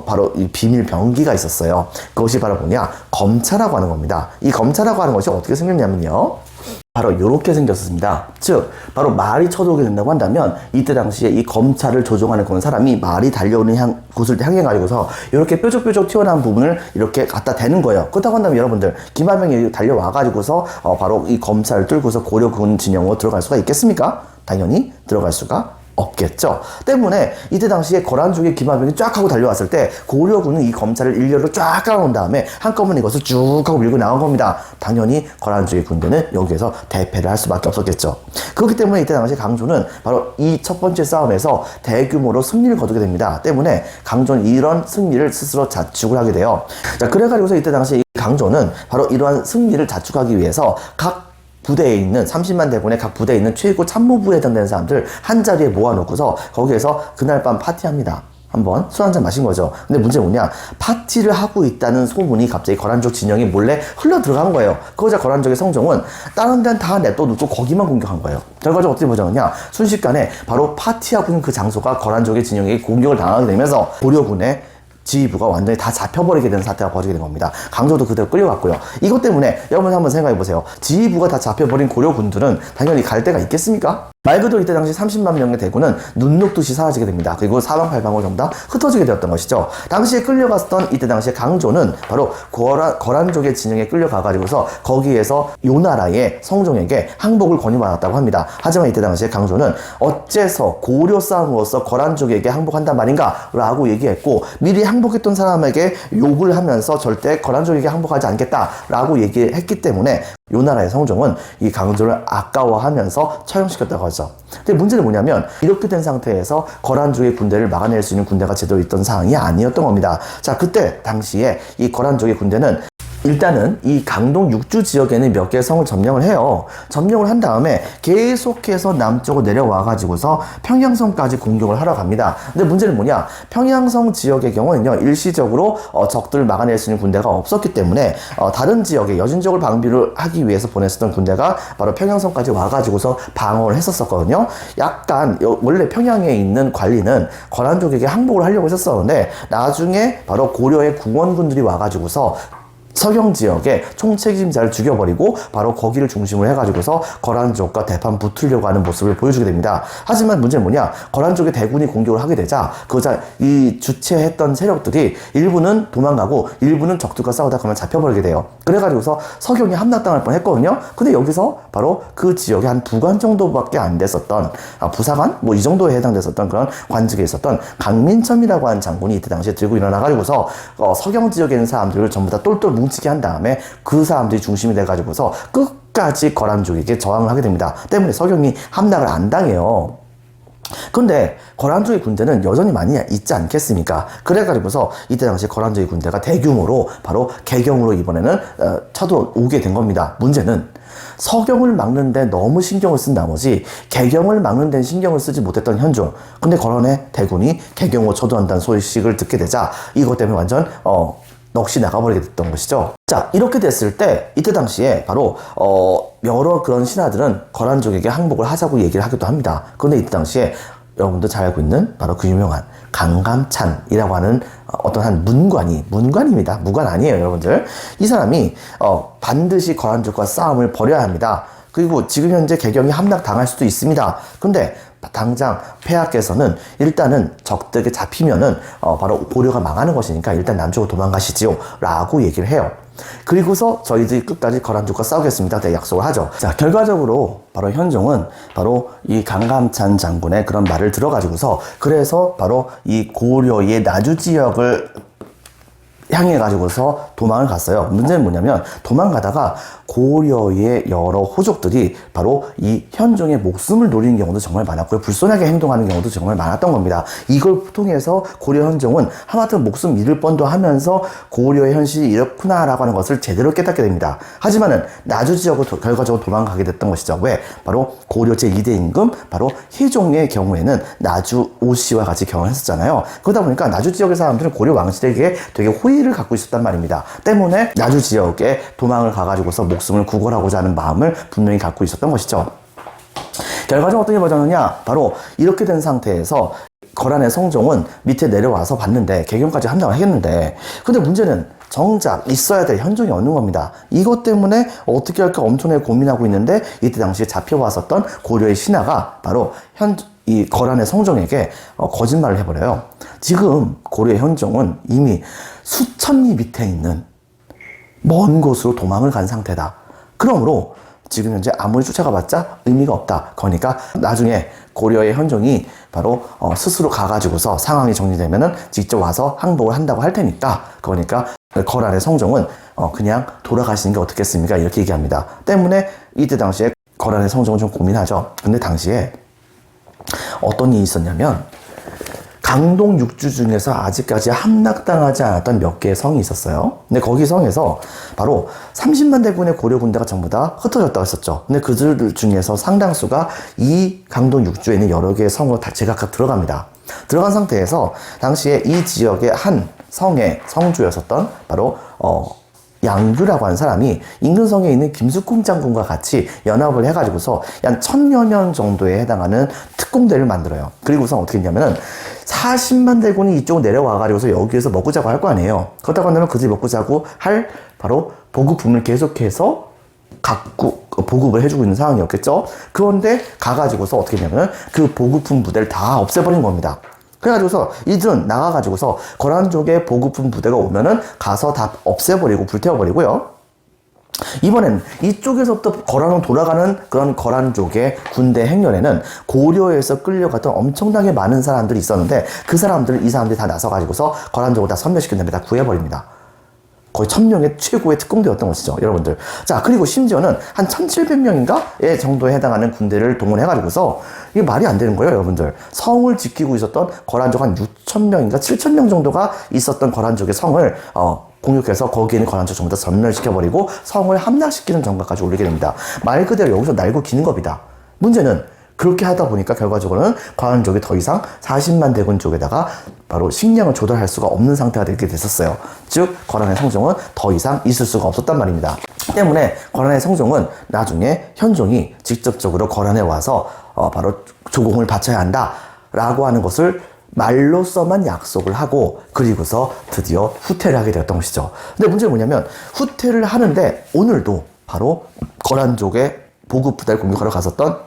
바로 이 비밀 병기가 있었어요. 그것이 바로 뭐냐? 검차라고 하는 겁니다. 이 검차라고 하는 것이 어떻게 생겼냐면요, 바로 이렇게 생겼습니다. 즉 바로 말이 쳐들어오게 된다고 한다면 이때 당시에 이 검차를 조종하는 그런 사람이 말이 달려오는 곳을 향해 가지고서 이렇게 뾰족뾰족 튀어나온 부분을 이렇게 갖다 대는 거예요. 그렇다고 한다면 여러분들 기마병이 달려와 가지고서 바로 이 검차를 뚫고서 고려군 진영으로 들어갈 수가 있겠습니까? 당연히 들어갈 수가 없겠죠. 때문에 이때 당시에 거란족의 기마병이 쫙 하고 달려왔을 때 고려군은 이 검차를 일렬로 쫙 깔아놓은 다음에 한꺼번에 이것을 쭉 하고 밀고 나간 겁니다. 당연히 거란족의 군대는 여기에서 대패를 할 수밖에 없었겠죠. 그렇기 때문에 이때 당시 강조는 바로 이 첫 번째 싸움에서 대규모로 승리를 거두게 됩니다. 때문에 강조는 이런 승리를 스스로 자축을 하게 돼요. 자, 그래가지고서 이때 당시 이 강조는 바로 이러한 승리를 자축하기 위해서 각 부대에 있는 30만 대군의 각 부대에 있는 최고 참모부에 해당되는 사람들 한 자리에 모아놓고서 거기에서 그날 밤 파티합니다. 한번 술 한잔 마신 거죠. 근데 문제는 뭐냐? 파티를 하고 있다는 소문이 갑자기 거란족 진영에 몰래 흘러 들어간 거예요. 그러자 거란족의 성종은 다른 데는 다 냅둬놓고 거기만 공격한 거예요. 결과적으로 어떻게 보자느냐? 순식간에 바로 파티하고 있는 그 장소가 거란족의 진영에게 공격을 당하게 되면서 고려군의 지휘부가 완전히 다 잡혀버리게 되는 사태가 벌어지게 된 겁니다. 강조도 그대로 끌려갔고요. 이것 때문에 여러분 한번 생각해 보세요. 지휘부가 다 잡혀버린 고려군들은 당연히 갈 데가 있겠습니까? 말 그대로 이때 당시 30만 명의 대군은 눈 녹듯이 사라지게 됩니다. 그리고 사방팔방으로 전부 다 흩어지게 되었던 것이죠. 당시에 끌려갔던 이때 당시에 강조는 바로 거란족의 진영에 끌려가가지고서 거기에서 요나라의 성종에게 항복을 권유받았다고 합니다. 하지만 이때 당시에 강조는 어째서 고려 싸움으로써 거란족에게 항복한단 말인가? 라고 얘기했고 미리 항복했던 사람에게 욕을 하면서 절대 거란족에게 항복하지 않겠다라고 얘기했기 때문에 요나라의 성종은 이 강조를 아까워하면서 처형시켰다고 하죠. 근데 문제는 뭐냐면 이렇게 된 상태에서 거란족의 군대를 막아낼 수 있는 군대가 제대로 있던 상황이 아니었던 겁니다. 자, 그때 당시에 이 거란족의 군대는 일단은 이 강동 육주 지역에는 몇 개의 성을 점령을 해요. 점령을 한 다음에 계속해서 남쪽으로 내려와 가지고서 평양성까지 공격을 하러 갑니다. 근데 문제는 뭐냐? 평양성 지역의 경우는요, 일시적으로 적들을 막아낼 수 있는 군대가 없었기 때문에 다른 지역에 여진족을 방비를 하기 위해서 보냈었던 군대가 바로 평양성까지 와 가지고서 방어를 했었거든요. 약간 원래 평양에 있는 관리는 거란족에게 항복을 하려고 했었는데 나중에 바로 고려의 궁원군들이 와 가지고서 서경 지역의 총책임자를 죽여버리고 바로 거기를 중심으로 해가지고서 거란족과 대판 붙으려고 하는 모습을 보여주게 됩니다. 하지만 문제는 뭐냐? 거란족의 대군이 공격을 하게 되자 이 주체했던 세력들이 일부는 도망가고 일부는 적들과 싸우다 가면 잡혀버리게 돼요. 그래가지고서 서경이 함락당할 뻔했거든요. 근데 여기서 바로 그 지역에 한 2관 정도밖에 안 됐었던 부사관? 뭐 이 정도에 해당됐었던 그런 관직에 있었던 강민첨이라고 하는 장군이 이때 당시에 들고 일어나가지고서 서경 지역에 있는 사람들을 전부 다 똘똘 뭉치게 한 다음에 그 사람들이 중심이 돼가지고서 끝까지 거란족에게 저항을 하게 됩니다. 때문에 서경이 함락을 안 당해요. 근데 거란족의 군대는 여전히 많이 있지 않겠습니까? 그래가지고서 이때 당시 거란족의 군대가 대규모로 바로 개경으로 이번에는 쳐들어오게 된 겁니다. 문제는 서경을 막는데 너무 신경을 쓴 나머지 개경을 막는 데는 신경을 쓰지 못했던 현종. 근데 거란의 대군이 개경으로 쳐들어온다는 소식을 듣게 되자 이것 때문에 완전 넋이 나가버리게 됐던 것이죠. 자, 이렇게 됐을 때 이때 당시에 바로 여러 그런 신하들은 거란족에게 항복을 하자고 얘기를 하기도 합니다. 그런데 이때 당시에 여러분도 잘 알고 있는 바로 그 유명한 강감찬이라고 하는 어떤 한 문관입니다. 무관 아니에요, 여러분들. 이 사람이 반드시 거란족과 싸움을 벌여야 합니다. 그리고 지금 현재 개경이 함락당할 수도 있습니다. 근데 당장 폐하께서는 일단은 적들에게 잡히면은 바로 고려가 망하는 것이니까 일단 남쪽으로 도망가시지요 라고 얘기를 해요. 그리고서 저희들이 끝까지 거란족과 싸우겠습니다. 네, 약속을 하죠. 자, 결과적으로 바로 현종은 바로 이 강감찬 장군의 그런 말을 들어가지고서 그래서 바로 이 고려의 나주 지역을 향해 가지고서 도망을 갔어요. 문제는 뭐냐면 도망가다가 고려의 여러 호족들이 바로 이 현종의 목숨을 노리는 경우도 정말 많았고요. 불손하게 행동하는 경우도 정말 많았던 겁니다. 이걸 통해서 고려 현종은 하마터면 목숨 잃을 뻔도 하면서 고려의 현실이 이렇구나라고 하는 것을 제대로 깨닫게 됩니다. 하지만은 나주 지역으로 결과적으로 도망가게 됐던 것이죠. 왜? 바로 고려 제2대 임금 바로 희종의 경우에는 나주 오씨와 같이 결혼을 했었잖아요. 그러다 보니까 나주 지역의 사람들은 고려 왕실에게 되게 호의를 갖고 있었단 말입니다. 때문에 나주 지역에 도망을 가가지고서 목숨을 구걸하고자 하는 마음을 분명히 갖고 있었던 것이죠. 결과적으로 어떻게 벌어졌느냐? 바로 이렇게 된 상태에서 거란의 성종은 밑에 내려와서 봤는데 개경까지 함락을 했는데 근데 문제는 정작 있어야 될 현종이 없는 겁니다. 이것 때문에 어떻게 할까 엄청나게 고민하고 있는데 이때 당시에 잡혀왔었던 고려의 신하가 바로 이 거란의 성종에게 거짓말을 해버려요. 지금 고려의 현종은 이미 수천 리 밑에 있는 먼 곳으로 도망을 간 상태다. 그러므로 지금 현재 아무리 쫓아가봤자 의미가 없다. 그러니까 나중에 고려의 현종이 바로 스스로 가가지고서 상황이 정리되면은 직접 와서 항복을 한다고 할 테니까 그러니까 거란의 성종은 그냥 돌아가시는 게 어떻겠습니까? 이렇게 얘기합니다. 때문에 이때 당시에 거란의 성종은 좀 고민하죠. 근데 당시에 어떤 일이 있었냐면 강동 6주 중에서 아직까지 함락당하지 않았던 몇 개의 성이 있었어요. 근데 거기 성에서 바로 30만 대군의 고려 군대가 전부 다 흩어졌다고 했었죠. 근데 그들 중에서 상당수가 이 강동 6주에 있는 여러 개의 성으로 다 제각각 들어갑니다. 들어간 상태에서 당시에 이 지역의 한 성의 성주였었던 바로 양규라고 하는 사람이 인근성에 있는 김숙궁 장군과 같이 연합을 해가지고서 한 1000여 명 정도에 해당하는 특공대를 만들어요. 그리고서 어떻게 했냐면은 40만 대군이 이쪽으로 내려와가지고서 여기에서 먹고 자고 할 거 아니에요. 그렇다고 하면 그들이 먹고 자고 할 바로 보급품을 계속해서 보급을 해주고 있는 상황이었겠죠. 그런데 가가지고서 어떻게 했냐면 그 보급품 부대를 다 없애버린 겁니다. 그래가지고서 이들은 나가가지고서 거란족의 보급품 부대가 오면은 가서 다 없애버리고 불태워버리고요. 이번엔 이쪽에서부터 거란으로 돌아가는 그런 거란족의 군대 행렬에는 고려에서 끌려갔던 엄청나게 많은 사람들이 있었는데 이 사람들이 다 나서가지고서 거란족을 다 섬멸시킨 다음에 다 구해버립니다. 거의 1000명의 최고의 특공대였던 것이죠, 여러분들. 자, 그리고 심지어는 한 1700명인가? 정도에 해당하는 군대를 동원해가지고서 이게 말이 안 되는 거예요, 여러분들. 성을 지키고 있었던 거란족 한 6000명인가 7000명 정도가 있었던 거란족의 성을 공격해서 거기에 있는 거란족 전부 다 전멸시켜버리고 성을 함락시키는 정도까지 올리게 됩니다. 말 그대로 여기서 날고 기는 겁니다. 문제는 그렇게 하다 보니까 결과적으로는 거란족이 더 이상 40만 대군 쪽에다가 바로 식량을 조달할 수가 없는 상태가 되게 됐었어요. 즉 거란의 성종은 더 이상 있을 수가 없었단 말입니다. 때문에 거란의 성종은 나중에 현종이 직접적으로 거란에 와서 바로 조공을 바쳐야 한다 라고 하는 것을 말로서만 약속을 하고 그리고서 드디어 후퇴를 하게 되었던 것이죠. 근데 문제는 뭐냐면 후퇴를 하는데 오늘도 바로 거란족의 보급 부대를 공격하러 갔었던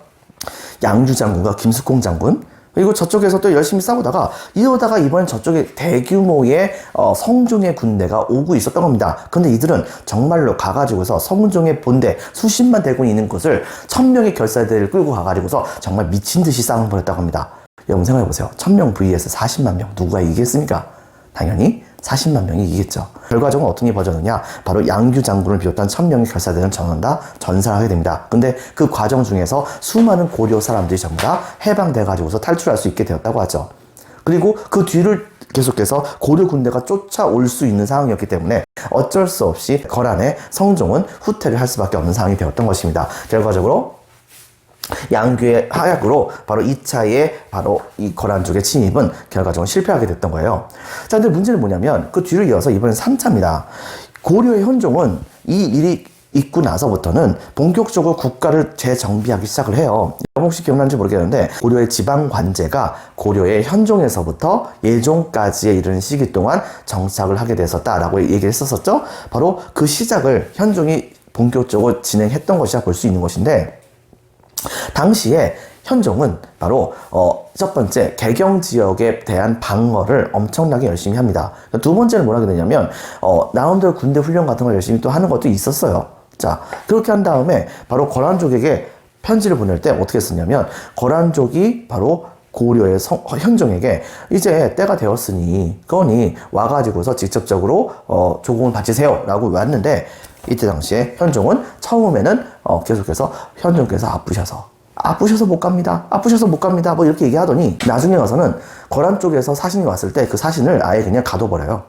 양주 장군과 김숙공 장군 그리고 저쪽에서 또 열심히 싸우다가 이러다가 이번엔 저쪽에 대규모의 성종의 군대가 오고 있었던 겁니다. 근데 이들은 정말로 가가지고서 성종의 본대 수십만 대군이 있는 곳을 1000명의 결사대를 끌고 가가지고서 정말 미친 듯이 싸움을 벌였다고 합니다. 여러분 생각해보세요. 1000명 vs 40만 명 누가 이기겠습니까? 당연히 40만 명이 이기겠죠. 결과적으로 어떤 게 벌어졌느냐? 바로 양규 장군을 비롯한 1000명의 결사대는 전원 다 전사하게 됩니다. 근데 그 과정 중에서 수많은 고려 사람들이 전부 다 해방돼가지고서 탈출할 수 있게 되었다고 하죠. 그리고 그 뒤를 계속해서 고려 군대가 쫓아올 수 있는 상황이었기 때문에 어쩔 수 없이 거란의 성종은 후퇴를 할 수밖에 없는 상황이 되었던 것입니다. 결과적으로 양규의 하약으로 바로 2차의 바로 이 거란 쪽의 침입은 결과적으로 실패하게 됐던 거예요. 자, 근데 문제는 뭐냐면 그 뒤를 이어서 이번엔 3차입니다. 고려의 현종은 이 일이 있고 나서부터는 본격적으로 국가를 재정비하기 시작을 해요. 여러분 혹시 기억나는지 모르겠는데 고려의 지방 관제가 고려의 현종에서부터 예종까지에 이르는 시기 동안 정착을 하게 됐었다라고 얘기를 했었죠. 바로 그 시작을 현종이 본격적으로 진행했던 것이라 볼 수 있는 것인데, 당시에 현종은 바로 첫 번째 개경 지역에 대한 방어를 엄청나게 열심히 합니다. 두 번째는 뭐라 하게 되냐면 나름대로 군대 훈련 같은 걸 열심히 또 하는 것도 있었어요. 자, 그렇게 한 다음에 바로 거란족에게 편지를 보낼 때 어떻게 썼냐면, 거란족이 바로 고려의 현종에게 이제 때가 되었으니 거니 와가지고서 직접적으로 조공을 바치세요 라고 왔는데, 이때 당시에 현종은 처음에는 계속해서 현종께서 아프셔서 못 갑니다. 뭐 이렇게 얘기하더니 나중에 와서는 거란 쪽에서 사신이 왔을 때 그 사신을 아예 그냥 가둬버려요.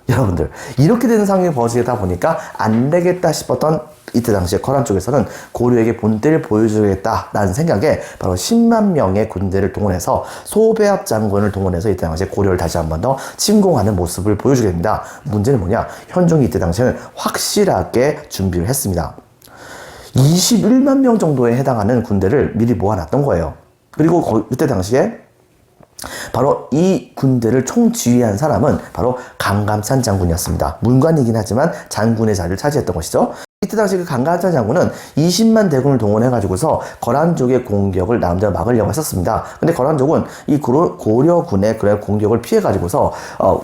여러분들, 이렇게 되는 상황이 벌어지다 보니까 안 되겠다 싶었던 이때 당시에 거란 쪽에서는 고려에게 본때를 보여주겠다라는 생각에 바로 10만 명의 군대를 동원해서 소배합 장군을 동원해서 이때 당시에 고려를 다시 한 번 더 침공하는 모습을 보여주게 됩니다. 문제는 뭐냐? 현종이 이때 당시에는 확실하게 준비를 했습니다. 21만 명 정도에 해당하는 군대를 미리 모아놨던 거예요. 그리고 그때 당시에 바로 이 군대를 총지휘한 사람은 바로 강감찬 장군이었습니다. 문관이긴 하지만 장군의 자리를 차지했던 것이죠. 이때 당시 그 강감찬 장군은 20만 대군을 동원해가지고서 거란족의 공격을 나름대로 막으려고 했었습니다. 근데 거란족은 이 고려군의 그런 공격을 피해가지고서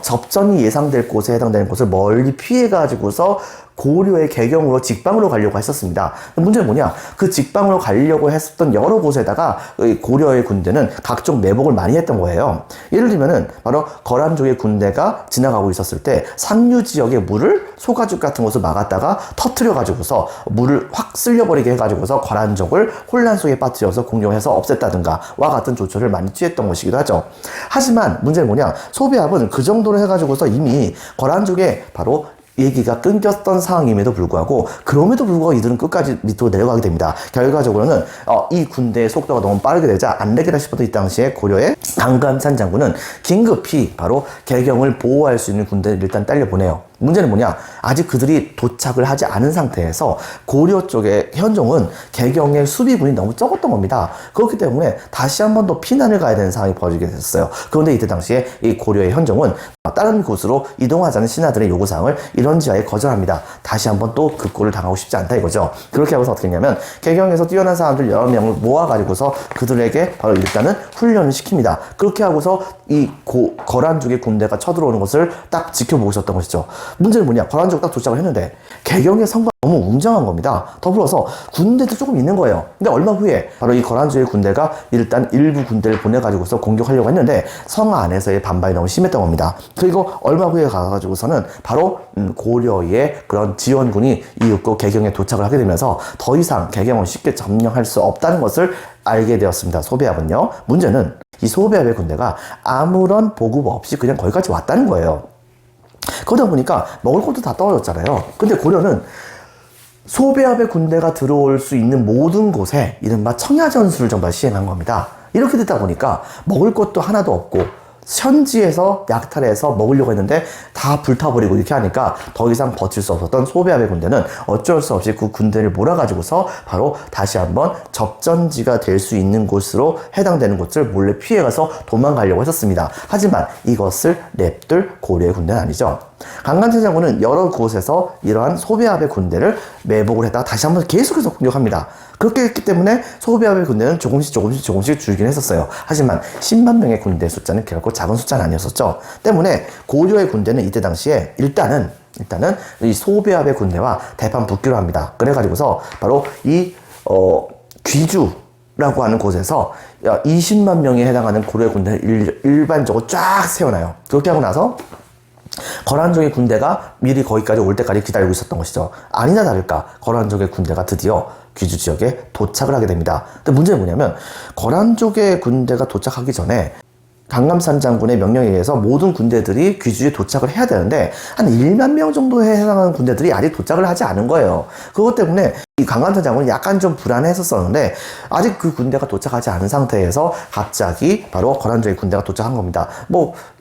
접전이 예상될 곳에 해당되는 곳을 멀리 피해가지고서 고려의 개경으로 직방으로 가려고 했었습니다. 문제는 뭐냐? 그 직방으로 가려고 했었던 여러 곳에다가 고려의 군대는 각종 매복을 많이 했던 거예요. 예를 들면은 바로 거란족의 군대가 지나가고 있었을 때 상류 지역의 물을 소가죽 같은 것을 막았다가 터트려가지고서 물을 확 쓸려버리게 해가지고서 거란족을 혼란 속에 빠뜨려서 공격해서 없앴다든가 와 같은 조처를 많이 취했던 것이기도 하죠. 하지만 문제는 뭐냐? 소배합은 그 정도로 해가지고서 이미 거란족의 바로 얘기가 끊겼던 상황임에도 불구하고, 그럼에도 불구하고 이들은 끝까지 밑으로 내려가게 됩니다. 결과적으로는 이 군대의 속도가 너무 빠르게 되자 안 되겠다 싶어도 이 당시에 고려의 강감찬 장군은 긴급히 바로 개경을 보호할 수 있는 군대를 일단 딸려보내요. 문제는 뭐냐? 아직 그들이 도착을 하지 않은 상태에서 고려 쪽의 현종은 개경의 수비군이 너무 적었던 겁니다. 그렇기 때문에 다시 한 번 더 피난을 가야 되는 상황이 벌어지게 됐어요. 그런데 이때 당시에 이 고려의 현종은 다른 곳으로 이동하자는 신하들의 요구사항을 이런지하에 거절합니다. 다시 한 번 또 그 꼴을 당하고 싶지 않다 이거죠. 그렇게 하고서 어떻게 했냐면, 개경에서 뛰어난 사람들 여러 명을 모아가지고서 그들에게 바로 일단은 훈련을 시킵니다. 그렇게 하고서 이 거란족의 군대가 쳐들어오는 것을 딱 지켜보고 있었던 것이죠. 문제는 뭐냐? 거란족 딱 도착을 했는데 개경의 성과가 너무 웅장한 겁니다. 더불어서 군대도 조금 있는 거예요. 근데 얼마 후에 바로 이 거란족의 군대가 일단 일부 군대를 보내가지고서 공격하려고 했는데 성 안에서의 반발이 너무 심했던 겁니다. 그리고 얼마 후에 가가지고서는 바로 고려의 그런 지원군이 이윽고 개경에 도착을 하게 되면서 더 이상 개경을 쉽게 점령할 수 없다는 것을 알게 되었습니다. 소배합은요. 문제는 이 소배합의 군대가 아무런 보급 없이 그냥 거기까지 왔다는 거예요. 그러다 보니까 먹을 것도 다 떨어졌잖아요. 근데 고려는 소배합의 군대가 들어올 수 있는 모든 곳에 이른바 청야전술을 전부 시행한 겁니다. 이렇게 되다 보니까 먹을 것도 하나도 없고 현지에서 약탈해서 먹으려고 했는데 다 불타버리고 이렇게 하니까 더 이상 버틸 수 없었던 소배합의 군대는 어쩔 수 없이 그 군대를 몰아가지고서 바로 다시 한번 접전지가 될 수 있는 곳으로 해당되는 곳을 몰래 피해가서 도망가려고 했었습니다. 하지만 이것을 냅둘 고려의 군대는 아니죠. 강감찬 장군은 여러 곳에서 이러한 소배합의 군대를 매복을 했다가 다시 한번 계속해서 공격합니다. 그렇게 했기 때문에 소배합의 군대는 조금씩 줄긴 했었어요. 하지만 10만 명의 군대 숫자는 결코 작은 숫자는 아니었었죠. 때문에 고려의 군대는 이때 당시에 일단은 이 소배합의 군대와 대판 붙기로 합니다. 그래가지고서 바로 이 귀주라고 하는 곳에서 20만 명에 해당하는 고려의 군대를 일반적으로 쫙 세워놔요. 그렇게 하고 나서 거란족의 군대가 미리 거기까지 올 때까지 기다리고 있었던 것이죠. 아니나 다를까 거란족의 군대가 드디어 귀주 지역에 도착을 하게 됩니다. 근데 문제는 뭐냐면 거란족의 군대가 도착하기 전에 강감산 장군의 명령에 의해서 모든 군대들이 귀주에 도착을 해야 되는데 한 1만 명 정도에 해당하는 군대들이 아직 도착을 하지 않은 거예요. 그것 때문에 이 강감산 장군은 약간 좀 불안했었었는데 아직 그 군대가 도착하지 않은 상태에서 갑자기 바로 거란족의 군대가 도착한 겁니다.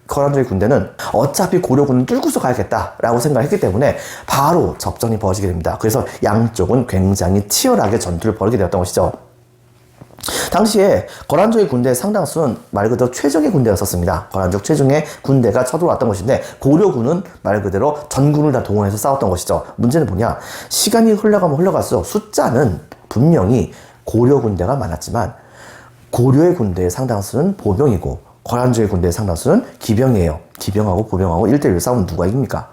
거란족의 군대는 어차피 고려군은 뚫고서 가야겠다라고 생각했기 때문에 바로 접전이 벌어지게 됩니다. 그래서 양쪽은 굉장히 치열하게 전투를 벌이게 되었던 것이죠. 당시에 거란족의 군대의 상당수는 말 그대로 최정의 군대였었습니다. 거란족 최정의 군대가 쳐들어왔던 것인데 고려군은 말 그대로 전군을 다 동원해서 싸웠던 것이죠. 문제는 뭐냐? 시간이 흘러가면 흘러갈수록 숫자는 분명히 고려 군대가 많았지만 고려의 군대의 상당수는 보병이고 거란족의 군대의 상당수는 기병이에요. 기병하고 보병하고 1대1로 싸우면 누가 이깁니까?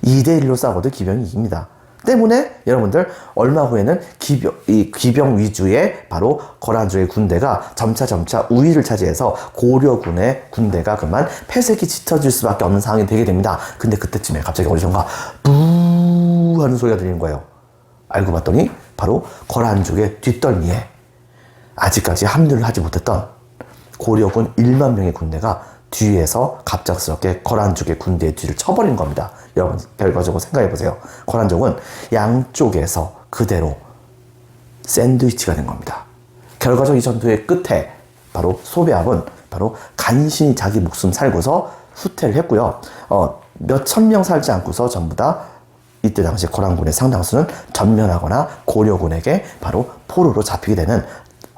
2대1로 싸워도 기병이 이깁니다. 때문에 여러분들 얼마 후에는 기병 위주의 바로 거란족의 군대가 점차 우위를 차지해서 고려군의 군대가 그만 패색이 짙어질 수밖에 없는 상황이 되게 됩니다. 근데 그때쯤에 갑자기 어디선가 부 하는 소리가 들리는 거예요. 알고 봤더니 바로 거란족의 뒷덜미에 아직까지 합류를 하지 못했던 고려군 1만 명의 군대가 뒤에서 갑작스럽게 거란족의 군대의 뒤를 쳐버린 겁니다. 여러분 결과적으로 생각해보세요. 거란족은 양쪽에서 그대로 샌드위치가 된 겁니다. 결과적 이 전투의 끝에 바로 소배합은 바로 간신히 자기 목숨 살고서 후퇴를 했고요. 몇천 명 살지 않고서 전부 다 이때 당시 거란군의 상당수는 전면하거나 고려군에게 바로 포로로 잡히게 되는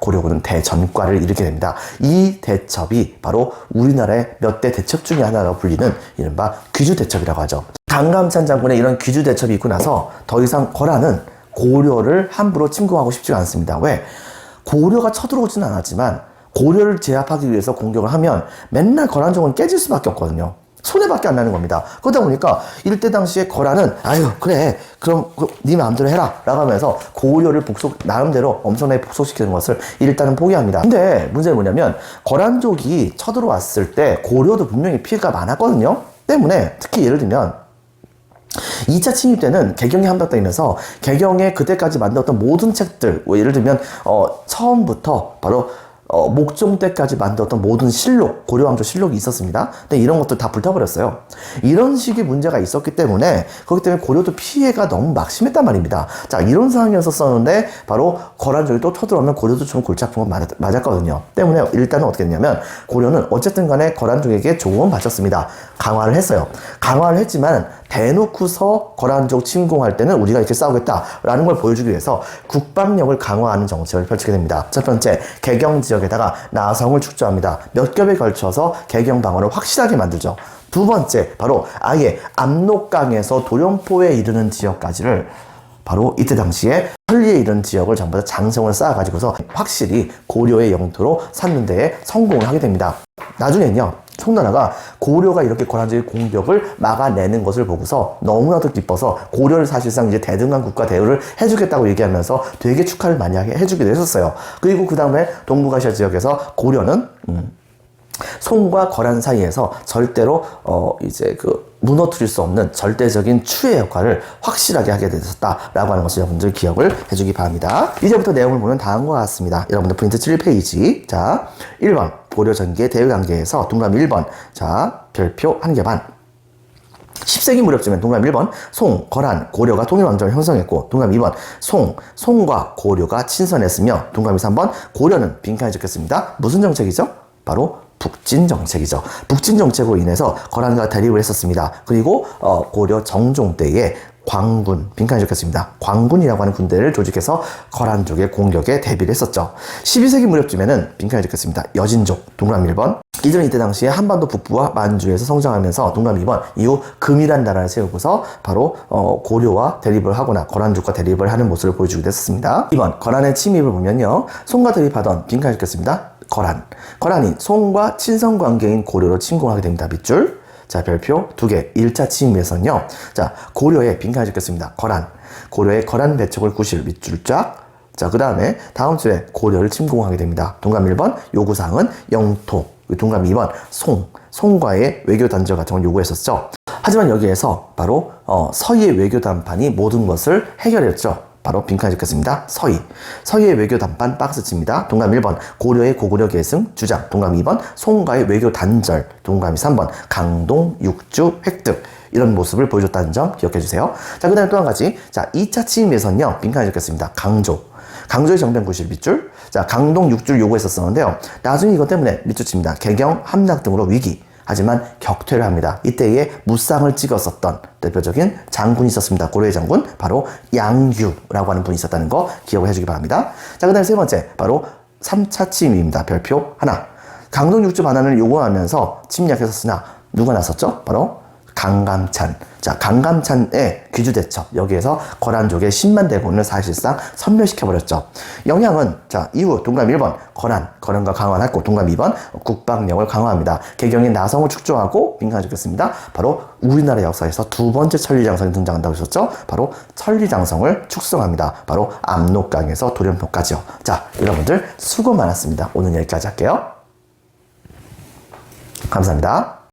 고려군은 대전과를 일으키게 됩니다. 이 대첩이 바로 우리나라의 몇 대 대첩 중에 하나라고 불리는 이른바 귀주대첩이라고 하죠. 강감찬 장군의 이런 귀주대첩이 있고 나서 더 이상 거란은 고려를 함부로 침공하고 싶지가 않습니다. 왜? 고려가 쳐들어오지는 않았지만 고려를 제압하기 위해서 공격을 하면 맨날 거란족은 깨질 수밖에 없거든요. 손해밖에 안 나는 겁니다. 그러다 보니까 이때 당시에 거란은 아유 그래 그럼 네 마음대로 해라 라고 하면서 고려를 나름대로 엄청나게 복속시키는 것을 일단은 포기합니다. 근데 문제는 뭐냐면 거란족이 쳐들어왔을 때 고려도 분명히 피해가 많았거든요. 때문에 특히 예를 들면 2차 침입 때는 개경이 함락되면서 개경에 그때까지 만들었던 모든 책들 예를 들면 처음부터 바로 목종 때까지 만들었던 모든 실록, 고려왕조 실록이 있었습니다. 근데 이런 것들 다 불타버렸어요. 이런 식의 문제가 있었기 때문에 그렇기 때문에 고려도 피해가 너무 막심했단 말입니다. 자, 이런 상황이었었는데 바로 거란족이 또 쳐들어오면 고려도 좀 골치 아픈 건 맞았거든요. 때문에 일단은 어떻게 했냐면 고려는 어쨌든 간에 거란족에게 조언 바쳤습니다. 강화를 했어요. 강화를 했지만 대놓고서 거란족 침공할 때는 우리가 이렇게 싸우겠다라는 걸 보여주기 위해서 국방력을 강화하는 정책을 펼치게 됩니다. 첫 번째, 개경 지역에다가 나성을 축조합니다. 몇 겹에 걸쳐서 개경 방어를 확실하게 만들죠. 두 번째, 바로 아예 압록강에서 도련포에 이르는 지역까지를 바로 이때 당시에 천리에 이른 지역을 전부 다 장성을 쌓아가지고서 확실히 고려의 영토로 삼는 데에 성공을 하게 됩니다. 나중엔요, 송나라가 고려가 이렇게 거란족의 공격을 막아내는 것을 보고서 너무나도 기뻐서 고려를 사실상 이제 대등한 국가 대우를 해주겠다고 얘기하면서 되게 축하를 많이 해주기도 했었어요. 그리고 그 다음에 동북아시아 지역에서 고려는 송과 거란 사이에서 절대로 이제 무너뜨릴 수 없는 절대적인 추의 역할을 확실하게 하게 되었다라고 하는 것을 여러분들 기억을 해주기 바랍니다. 이제부터 내용을 보면 다음과 같습니다. 여러분들 프린트 7페이지. 자, 1번 고려 전기의 대외관계에서 동그라미 1번. 자, 별표 1개 반. 10세기 무렵쯤엔 동그라미 1번 송, 거란, 고려가 통일왕조를 형성했고 동그라미 2번 송과 고려가 친선했으며 동그라미 3번 고려는 빈칸에 적혔습니다. 무슨 정책이죠? 바로 북진 정책이죠. 북진 정책으로 인해서 거란과 대립을 했었습니다. 그리고 고려 정종 때에 광군, 빈칸에 적혔습니다. 광군이라고 하는 군대를 조직해서 거란족의 공격에 대비를 했었죠. 12세기 무렵쯤에는 빈칸에 적혔습니다. 여진족, 동그라미 1번. 이들은 이때 당시에 한반도 북부와 만주에서 성장하면서 동그라미 2번 이후 금이란 나라를 세우고서 바로 고려와 대립을 하거나 거란족과 대립을 하는 모습을 보여주기도 했었습니다. 2번 거란의 침입을 보면요. 송과 대립하던 빈칸에 적혔습니다. 거란이 송과 친선 관계인 고려로 침공하게 됩니다. 밑줄. 자, 별표 2개. 1차 침입에서는요. 자, 고려에 빈칸에 적혔습니다. 고려의 거란 배척을 구실 밑줄 쫙. 자, 그 다음에 다음 주에 고려를 침공하게 됩니다. 동그라미 1번 요구사항은 영토. 동그라미 2번 송과의 외교 단절 같은 걸 요구했었죠. 하지만 여기에서 바로 서희의 외교 담판이 모든 것을 해결했죠. 바로 빈칸에 적혔습니다. 서희의 외교 담판 박스칩니다. 동그라미 1번 고려의 고구려 계승 주장. 동그라미 2번 송가의 외교 단절. 동그라미 3번 강동 육주 획득. 이런 모습을 보여줬다는 점 기억해 주세요. 자, 그 다음에 또 한 가지. 자, 2차 취임에서는요, 빈칸에 적혔습니다. 강조의 정변 구실 밑줄. 자, 강동 육주를 요구했었는데요. 나중에 이것 때문에 밑줄 칩니다. 개경, 함락 등으로 위기. 하지만 격퇴를 합니다. 이때에 무쌍을 찍었었던 대표적인 장군이 있었습니다. 고려의 장군, 바로 양규라고 하는 분이 있었다는 거 기억을 해주기 바랍니다. 자, 그 다음에 세 번째, 바로 3차 침입입니다. 별표 하나. 강동 육주 반환을 요구하면서 침략했었으나 누가 나섰죠? 바로 강감찬. 자, 강감찬의 귀주대첩. 여기에서 거란족의 10만 대군을 사실상 섬멸시켜버렸죠. 영향은, 자, 이후 동그라미 1번 거란과 강화했고, 동그라미 2번 국방력을 강화합니다. 개경의 나성을 축조하고 빈칸에 적혔습니다. 바로 우리나라 역사에서 두 번째 천리장성이 등장한다고 했었죠. 바로 천리장성을 축성합니다. 바로 압록강에서 도련포까지요. 자, 여러분들 수고 많았습니다. 오늘 여기까지 할게요. 감사합니다.